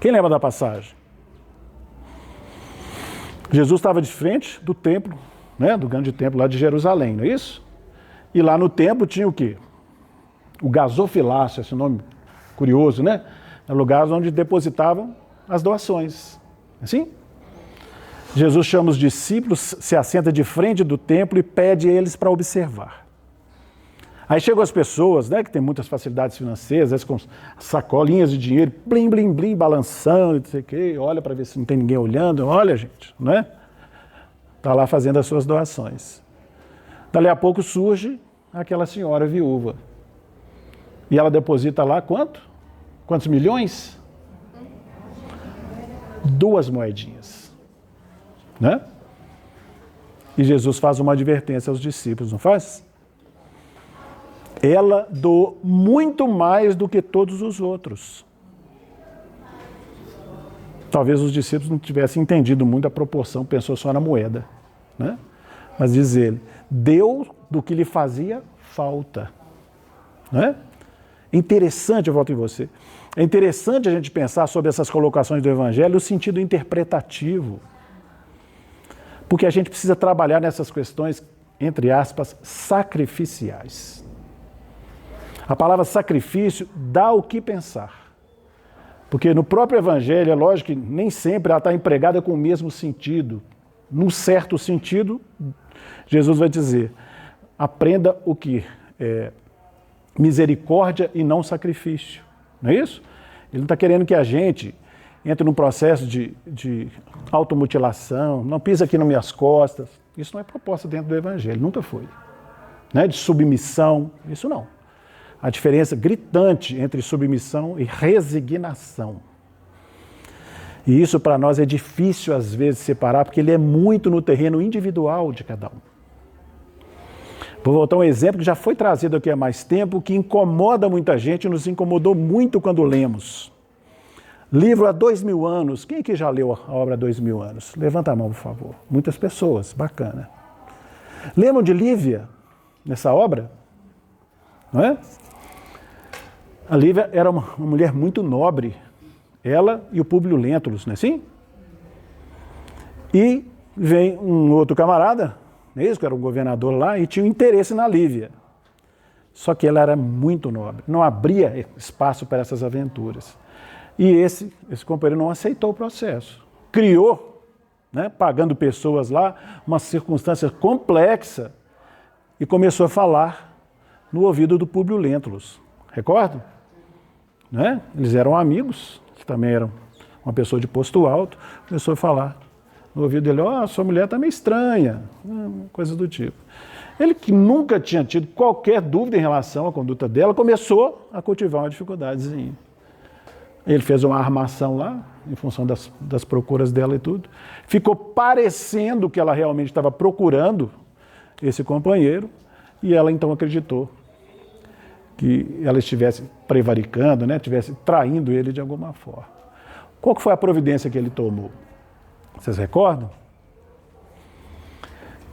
Quem lembra da passagem? Jesus estava de frente do templo, né, do grande templo lá de Jerusalém, não é isso? E lá no templo tinha o quê? O gasofilácio, esse nome curioso, né? Lugares onde depositavam as doações. Assim? Jesus chama os discípulos, se assenta de frente do templo e pede a eles para observar. Aí chegam as pessoas, né, que têm muitas facilidades financeiras, às vezes com sacolinhas de dinheiro, blim, blim, blim, balançando, não sei o quê, olha para ver se não tem ninguém olhando, olha, gente, né? Está lá fazendo as suas doações. Dali a pouco surge aquela senhora viúva. E ela deposita lá quanto? Quantos milhões? 2 moedinhas. Né? E Jesus faz uma advertência aos discípulos, não faz? Ela doou muito mais do que todos os outros. Talvez os discípulos não tivessem entendido muito a proporção, pensou só na moeda. Né? Mas diz ele, deu do que lhe fazia falta. Né? Interessante, eu volto em você, é interessante a gente pensar sobre essas colocações do Evangelho no sentido interpretativo. Porque a gente precisa trabalhar nessas questões, entre aspas, sacrificiais. A palavra sacrifício dá o que pensar. Porque no próprio Evangelho, é lógico que nem sempre ela está empregada com o mesmo sentido. Num certo sentido, Jesus vai dizer, aprenda o que é misericórdia e não sacrifício. Não é isso? Ele não está querendo que a gente entre num processo de automutilação, não pisa aqui nas minhas costas. Isso não é proposta dentro do Evangelho, nunca foi. Né? De submissão, isso não. A diferença gritante entre submissão e resignação. E isso para nós é difícil às vezes separar, porque ele é muito no terreno individual de cada um. Vou voltar a um exemplo que já foi trazido aqui há mais tempo, que incomoda muita gente, nos incomodou muito quando lemos. Livro há 2000 anos. Quem aqui já leu a obra há 2000 anos? Levanta a mão, por favor. Muitas pessoas, bacana. Lembram de Lívia, nessa obra? Não é? A Lívia era uma mulher muito nobre. Ela e o Públio Lentulus, não é assim? E vem um outro camarada, não é isso? Que era um governador lá, e tinha um interesse na Lívia. Só que ela era muito nobre, não abria espaço para essas aventuras. E esse companheiro não aceitou o processo. Criou, né, pagando pessoas lá, uma circunstância complexa, e começou a falar no ouvido do Públio Lentulus. Recordam? Né? Eles eram amigos, que também era uma pessoa de posto alto, começou a falar no ouvido dele: ó, sua mulher está meio estranha, coisa do tipo. Ele, que nunca tinha tido qualquer dúvida em relação à conduta dela, começou a cultivar uma dificuldadezinha. Ele fez uma armação lá, em função das procuras dela e tudo. Ficou parecendo que ela realmente estava procurando esse companheiro, e ela então acreditou que ela estivesse prevaricando, né, estivesse traindo ele de alguma forma. Qual que foi a providência que ele tomou? Vocês recordam?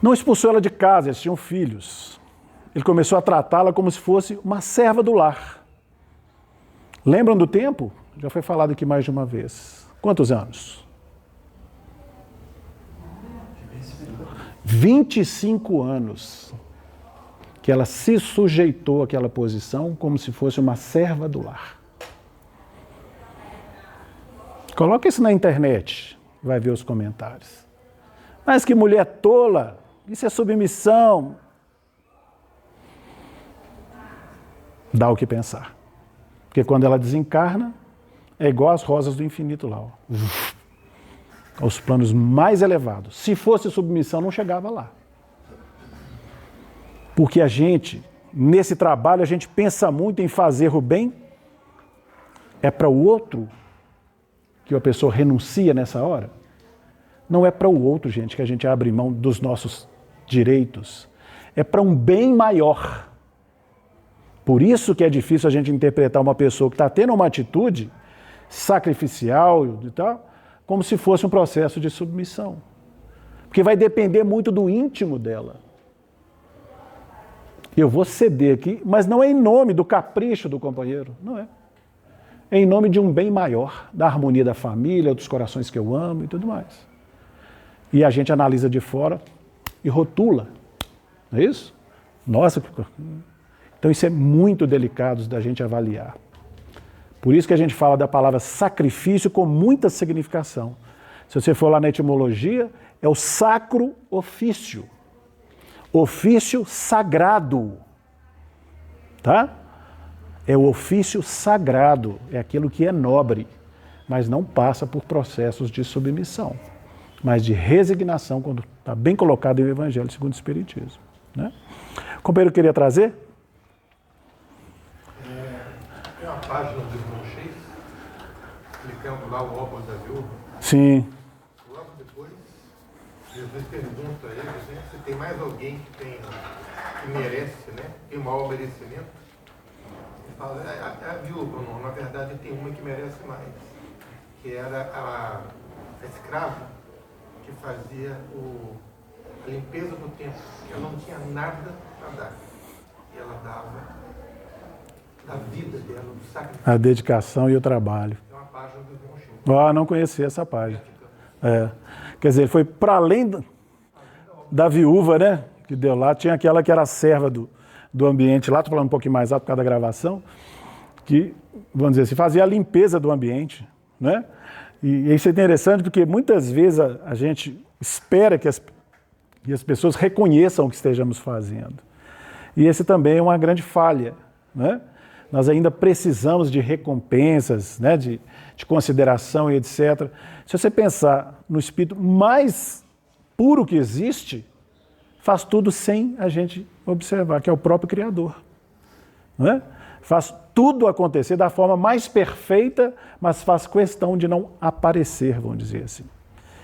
Não expulsou ela de casa, eles tinham filhos. Ele começou a tratá-la como se fosse uma serva do lar. Lembram do tempo? Já foi falado aqui mais de uma vez. Quantos anos? 25 anos que ela se sujeitou àquela posição como se fosse uma serva do lar. Coloca isso na internet, vai ver os comentários. Mas que mulher tola, isso é submissão. Dá o que pensar. Porque quando ela desencarna, é igual as rosas do infinito lá, ó. Aos planos mais elevados. Se fosse submissão, não chegava lá. Porque a gente, nesse trabalho, a gente pensa muito em fazer o bem. É para o outro que a pessoa renuncia nessa hora. Não é para o outro, gente, que a gente abre mão dos nossos direitos. É para um bem maior. Por isso que é difícil a gente interpretar uma pessoa que está tendo uma atitude sacrificial e tal, como se fosse um processo de submissão. Porque vai depender muito do íntimo dela. Eu vou ceder aqui, mas não é em nome do capricho do companheiro, não é. É em nome de um bem maior, da harmonia da família, dos corações que eu amo e tudo mais. E a gente analisa de fora e rotula, não é isso? Nossa, então isso é muito delicado da gente avaliar. Por isso que a gente fala da palavra sacrifício com muita significação. Se você for lá na etimologia, é o sacro ofício. Ofício sagrado. Tá? É o ofício sagrado, é aquilo que é nobre, mas não passa por processos de submissão, mas de resignação, quando está bem colocado em o Evangelho segundo o Espiritismo. Né? O companheiro queria trazer? Tem uma página do irmão Sheis, explicando lá o óbolo da viúva. Sim. Logo depois, Jesus pergunta a ele, né, se tem mais alguém que merece, né, tem um maior merecimento. Ele fala, a viúva, não, na verdade tem uma que merece mais, que era a escrava que fazia a limpeza do templo, que ela não tinha nada para dar. E ela dava da vida dela, do sacrifício. A dedicação e o trabalho. É uma página do irmão Sheis. Ah, não conhecia essa página. É. Quer dizer, foi para além da viúva, né? Que deu lá. Tinha aquela que era serva do ambiente lá, estou falando um pouquinho mais alto por causa da gravação, que, vamos dizer assim, fazia a limpeza do ambiente, né? E isso é interessante porque muitas vezes a gente espera que as pessoas reconheçam o que estejamos fazendo. E esse também é uma grande falha, né? Nós ainda precisamos de recompensas, né? de consideração e etc. Se você pensar no espírito mais puro que existe, faz tudo sem a gente observar, que é o próprio Criador. Não é? Faz tudo acontecer da forma mais perfeita, mas faz questão de não aparecer, vamos dizer assim.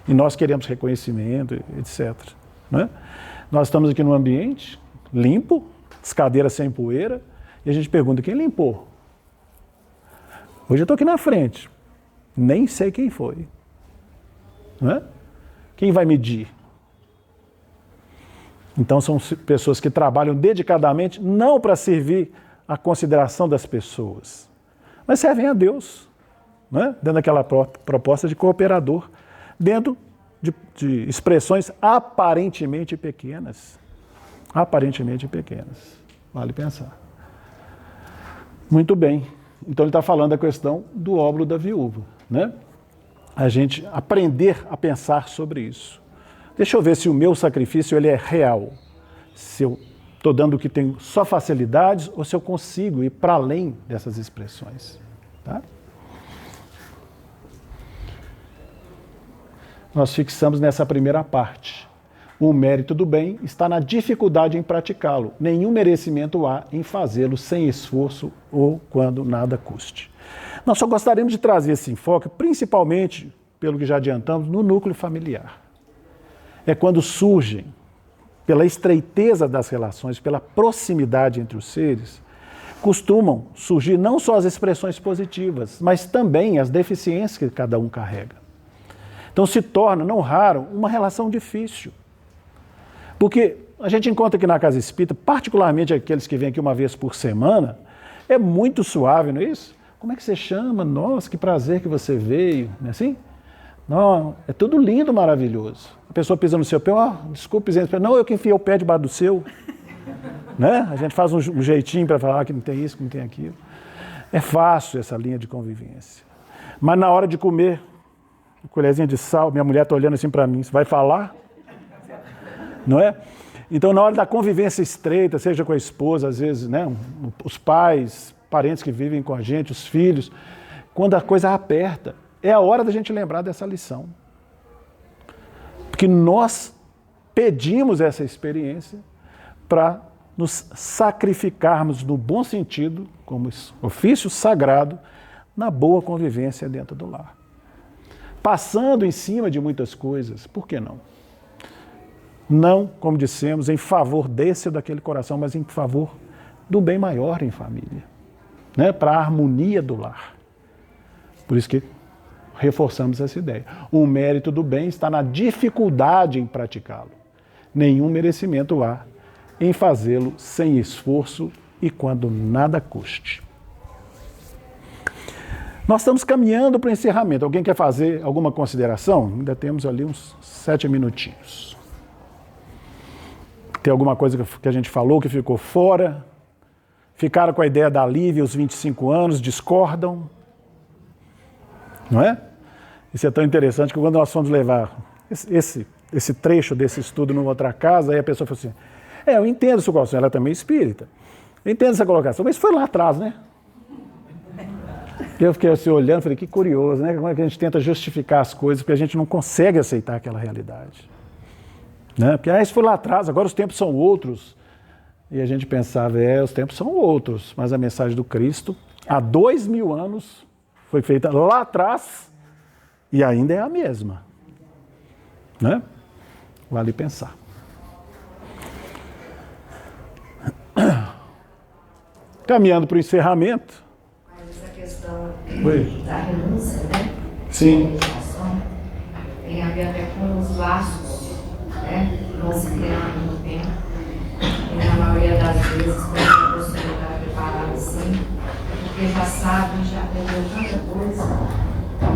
E nós queremos reconhecimento, etc. Não é? Nós estamos aqui num ambiente limpo, as cadeiras sem poeira, e a gente pergunta, quem limpou? Hoje eu estou aqui na frente, nem sei quem foi. Não é? Quem vai medir? Então são pessoas que trabalham dedicadamente, não para servir a consideração das pessoas, mas servem a Deus, não é? Dentro daquela proposta de cooperador, dentro de expressões aparentemente pequenas. Aparentemente pequenas. Vale pensar. Muito bem. Então ele está falando da questão do óbolo da viúva, né? A gente aprender a pensar sobre isso. Deixa eu ver se o meu sacrifício ele é real. Se eu estou dando o que tem só facilidades ou se eu consigo ir para além dessas expressões. Tá? nós fixamos nessa primeira parte. O mérito do bem está na dificuldade em praticá-lo. Nenhum merecimento há em fazê-lo sem esforço ou quando nada custe. Nós só gostaríamos de trazer esse enfoque, principalmente, pelo que já adiantamos, no núcleo familiar. É quando surgem, pela estreiteza das relações, pela proximidade entre os seres, costumam surgir não só as expressões positivas, mas também as deficiências que cada um carrega. Então se torna, não raro, uma relação difícil. Porque a gente encontra aqui na Casa Espírita, particularmente aqueles que vêm aqui uma vez por semana, é muito suave, não é isso? Como é que você chama? Nossa, que prazer que você veio, não é assim? Não, é tudo lindo, maravilhoso. A pessoa pisa no seu pé, desculpe, não, eu que enfiei o pé debaixo do seu. Né? A gente faz um jeitinho para falar que não tem isso, que não tem aquilo. É fácil essa linha de convivência. Mas na hora de comer, colherzinha de sal, minha mulher está olhando assim para mim, você vai falar? Não é? Então, na hora da convivência estreita, seja com a esposa, às vezes, né, os pais, parentes que vivem com a gente, os filhos, quando a coisa aperta, é a hora da gente lembrar dessa lição. Porque nós pedimos essa experiência para nos sacrificarmos no bom sentido, como ofício sagrado, na boa convivência dentro do lar. Passando em cima de muitas coisas, por que não? Não, como dissemos, em favor desse ou daquele coração, mas em favor do bem maior em família, né? Para a harmonia do lar. Por isso que reforçamos essa ideia. O mérito do bem está na dificuldade em praticá-lo. Nenhum merecimento há em fazê-lo sem esforço e quando nada custe. Nós estamos caminhando para o encerramento. Alguém quer fazer alguma consideração? Ainda temos ali uns 7 minutinhos. Tem alguma coisa que a gente falou que ficou fora? Ficaram com a ideia da Lívia, os 25 anos, discordam? Não é? Isso é tão interessante que quando nós fomos levar esse trecho desse estudo numa outra casa, aí a pessoa falou assim, eu entendo sua colocação, ela é também espírita. Eu entendo essa colocação, mas foi lá atrás, né? Eu fiquei assim olhando, falei, que curioso, né? Como é que a gente tenta justificar as coisas, porque a gente não consegue aceitar aquela realidade. Né? Porque isso foi lá atrás, agora os tempos são outros. E a gente pensava, os tempos são outros, mas a mensagem do Cristo, há 2000 anos, foi feita lá atrás e ainda é a mesma. Né? Vale pensar. Caminhando para o encerramento. Mas essa questão Oi. da renúncia, né? Sim. Tem a ver até com os laços, né? Não se criando no tempo. E na maioria das vezes, quando a pessoa está preparada assim, porque já sabe, já aprendeu tanta coisa,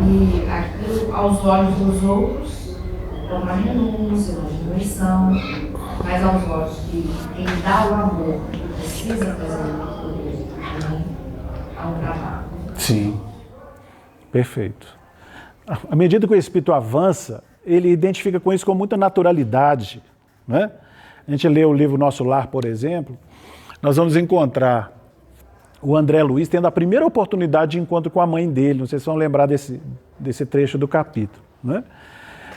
e aquilo aos olhos dos outros é uma renúncia, uma diminuição, mas aos olhos de quem dá o amor, precisa fazer uma coisa, há um trabalho. Sim, perfeito. À medida que o Espírito avança, ele identifica com isso com muita naturalidade, né? A gente lê o livro Nosso Lar, por exemplo, nós vamos encontrar o André Luiz tendo a primeira oportunidade de encontro com a mãe dele, não sei se vão lembrar desse trecho do capítulo, né?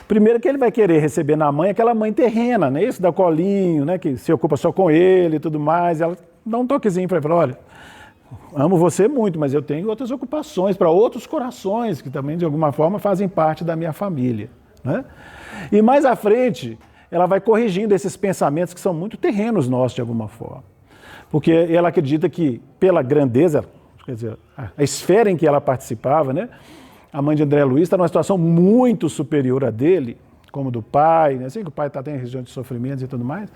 Primeiro que ele vai querer receber na mãe aquela mãe terrena, né? Isso, dá colinho, né? Que se ocupa só com ele e tudo mais, ela dá um toquezinho para ele, fala, olha, amo você muito, mas eu tenho outras ocupações para outros corações que também de alguma forma fazem parte da minha família, né? E mais à frente, ela vai corrigindo esses pensamentos que são muito terrenos nossos de alguma forma. Porque ela acredita que pela grandeza, quer dizer, a esfera em que ela participava, né? A mãe de André Luiz está numa situação muito superior a dele, como do pai, né? Assim que o pai está em região de sofrimentos e tudo mais.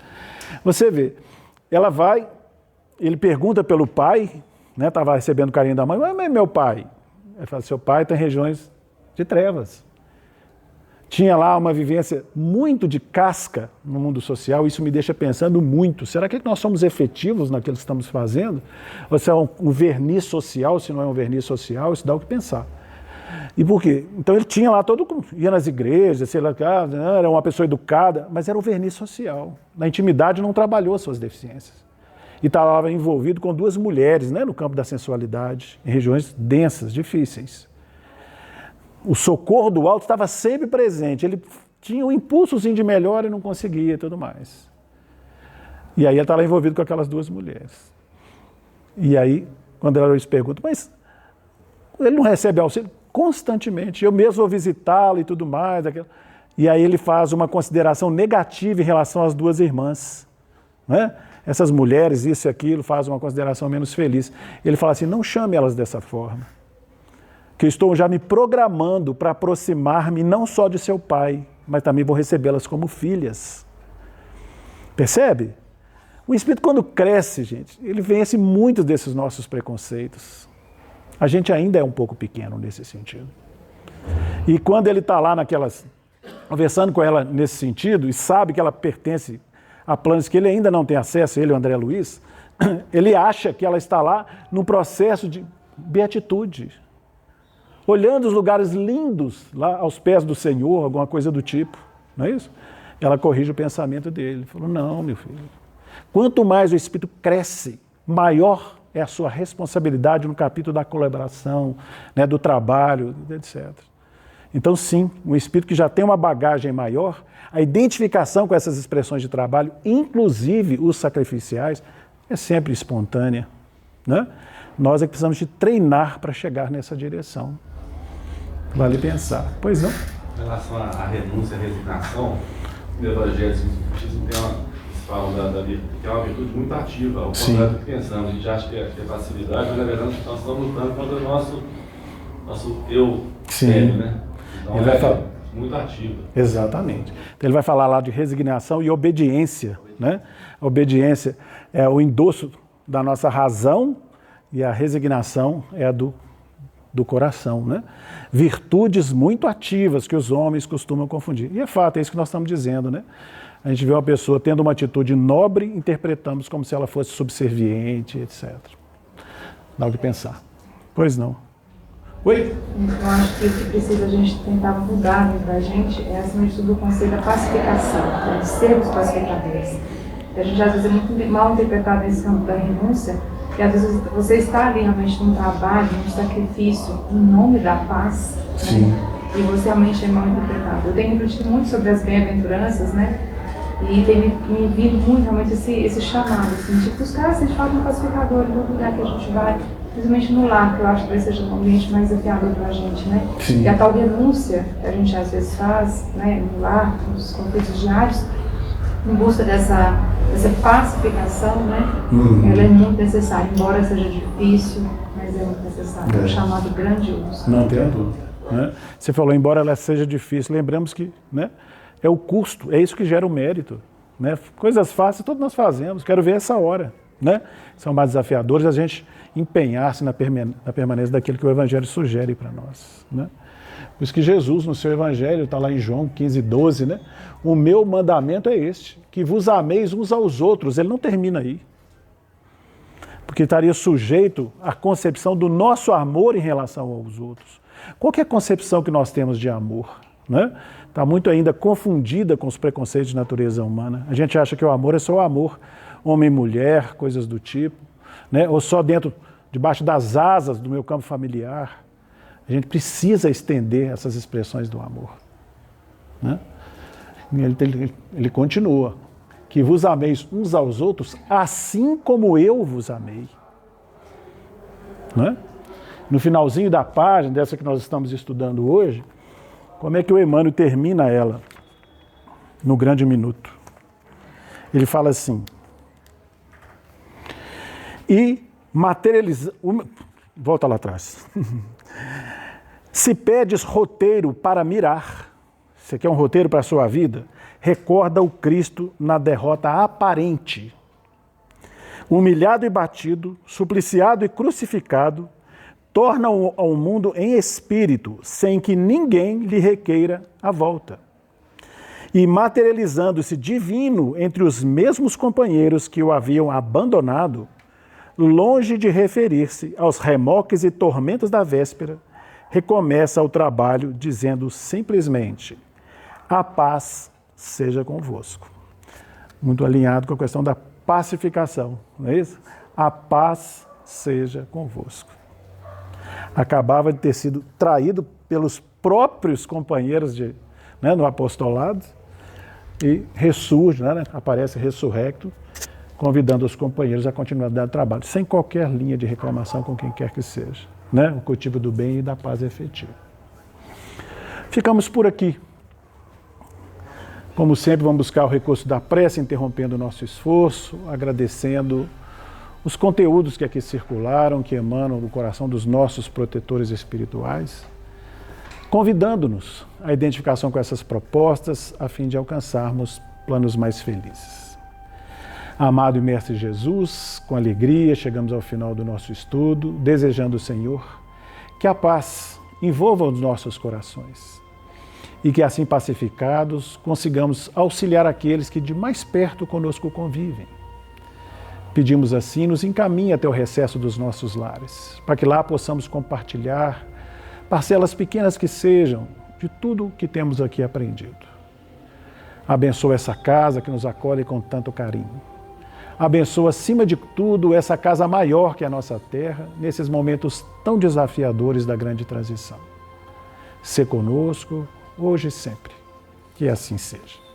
Você vê, ela vai, ele pergunta pelo pai, né? Estava recebendo o carinho da mãe, mas meu pai? Ele fala, seu pai está em regiões de trevas. Tinha lá uma vivência muito de casca no mundo social, isso me deixa pensando muito. Será que nós somos efetivos naquilo que estamos fazendo? Ou se é um verniz social, se não é um verniz social, isso dá o que pensar. E por quê? Então ele tinha lá ia nas igrejas, sei lá, era uma pessoa educada, mas era o verniz social. Na intimidade não trabalhou suas deficiências. E estava envolvido com 2 mulheres, né, no campo da sensualidade, em regiões densas, difíceis. o socorro do alto estava sempre presente. Ele tinha um impulsozinho de melhora e não conseguia e tudo mais. E aí ele está lá envolvido com aquelas duas mulheres. E aí, quando ela lhes pergunta, mas ele não recebe auxílio? Constantemente. Eu mesmo vou visitá-lo e tudo mais. E aí ele faz uma consideração negativa em relação às duas irmãs. Né? Essas mulheres, isso e aquilo, faz uma consideração menos feliz. Ele fala assim, não chame elas dessa forma. Que eu estou já me programando para aproximar-me não só de seu pai, mas também vou recebê-las como filhas. Percebe? O Espírito, quando cresce, gente, ele vence muitos desses nossos preconceitos. A gente ainda é um pouco pequeno nesse sentido. E quando ele está lá conversando com ela nesse sentido, e sabe que ela pertence a planos que ele ainda não tem acesso, ele e o André Luiz, ele acha que ela está lá num processo de beatitude, olhando os lugares lindos lá aos pés do Senhor, alguma coisa do tipo, não é isso? Ela corrige o pensamento dele. Ele falou, não, meu filho, quanto mais o Espírito cresce, maior é a sua responsabilidade no capítulo da colaboração, né, do trabalho, etc. Então, sim, um Espírito que já tem uma bagagem maior, a identificação com essas expressões de trabalho, inclusive os sacrificiais, é sempre espontânea. Né? Nós é que precisamos de treinar para chegar nessa direção. Vale pensar. Pois não? Em relação à renúncia, à resignação, no Evangelho do Espiritismo falam que é uma virtude muito ativa, ao contrário do que pensamos. A gente acha que é facilidade, mas na verdade nós estamos lutando contra o nosso eu sério, né? Então ele vai falar muito ativo. Exatamente. Então ele vai falar lá de resignação e obediência, né? A obediência é o endosso da nossa razão e a resignação é a do coração, né? Virtudes muito ativas que os homens costumam confundir. E é fato, é isso que nós estamos dizendo, né? A gente vê uma pessoa tendo uma atitude nobre, interpretamos como se ela fosse subserviente, etc. Dá o que pensar. Pois não. Oi? Eu acho que o que precisa a gente tentar mudar dentro da gente é, acima de tudo, o conceito da pacificação, né? De sermos pacificadores. A gente, às vezes, é muito mal interpretado nesse campo da renúncia, que às vezes você está ali realmente num trabalho, num sacrifício, em nome da paz, né? E você realmente é mal interpretado. Eu tenho refletido muito sobre as bem-aventuranças, né? E tem me vindo muito realmente esse chamado, assim, tipo, os caras, a gente fala de um pacificador em todo lugar que a gente vai, principalmente no lar, que eu acho que talvez seja um ambiente mais desafiador para a gente, né? Sim. E a tal renúncia que a gente às vezes faz, né, no lar, nos conflitos diários, em busca dessa pacificação, né? Ela é muito necessária, embora seja difícil, mas é muito necessária. É um chamado grandioso. Não tenha dúvida. Né? Você falou, embora ela seja difícil, lembramos que, né, é o custo, é isso que gera o mérito. Né? Coisas fáceis todos nós fazemos, quero ver essa hora. Né? São mais desafiadores a gente empenhar-se na permanência daquilo que o Evangelho sugere para nós. Né? Por isso que Jesus, no seu Evangelho, está lá em João 15:12, né? O meu mandamento é este, que vos ameis uns aos outros. Ele não termina aí. Porque estaria sujeito à concepção do nosso amor em relação aos outros. Qual que é a concepção que nós temos de amor? Né? Está muito ainda confundida com os preconceitos de natureza humana. A gente acha que o amor é só o amor homem e mulher, coisas do tipo, né? Ou só debaixo das asas do meu campo familiar. A gente precisa estender essas expressões do amor. Né? Ele continua, que vos ameis uns aos outros, assim como eu vos amei. Né? No finalzinho da página, dessa que nós estamos estudando hoje, como é que o Emmanuel termina ela no grande minuto? Ele fala assim, e materializa... Volta lá atrás. Se pedes roteiro para mirar, você quer um roteiro para a sua vida? Recorda o Cristo na derrota aparente. Humilhado e batido, supliciado e crucificado, torna-o ao mundo em espírito, sem que ninguém lhe requeira a volta. E materializando-se divino entre os mesmos companheiros que o haviam abandonado, longe de referir-se aos remoques e tormentos da véspera, recomeça o trabalho dizendo simplesmente, a paz seja convosco. Muito alinhado com a questão da pacificação, não é isso? A paz seja convosco. acabava de ter sido traído pelos próprios companheiros no apostolado, e ressurge, aparece ressurrecto, convidando os companheiros a continuidade do trabalho, sem qualquer linha de reclamação com quem quer que seja. O cultivo do bem e da paz efetiva. Ficamos por aqui. Como sempre, vamos buscar o recurso da prece, interrompendo o nosso esforço, agradecendo os conteúdos que aqui circularam, que emanam do coração dos nossos protetores espirituais, convidando-nos à identificação com essas propostas, a fim de alcançarmos planos mais felizes. Amado e Mestre Jesus, com alegria chegamos ao final do nosso estudo, desejando, Senhor, que a paz envolva os nossos corações e que, assim pacificados, consigamos auxiliar aqueles que de mais perto conosco convivem. Pedimos assim, nos encaminhe até o recesso dos nossos lares, para que lá possamos compartilhar parcelas pequenas que sejam de tudo o que temos aqui aprendido. Abençoa essa casa que nos acolhe com tanto carinho. Abençoa, acima de tudo, essa casa maior que é a nossa terra, nesses momentos tão desafiadores da grande transição. Sê conosco, hoje e sempre. Que assim seja.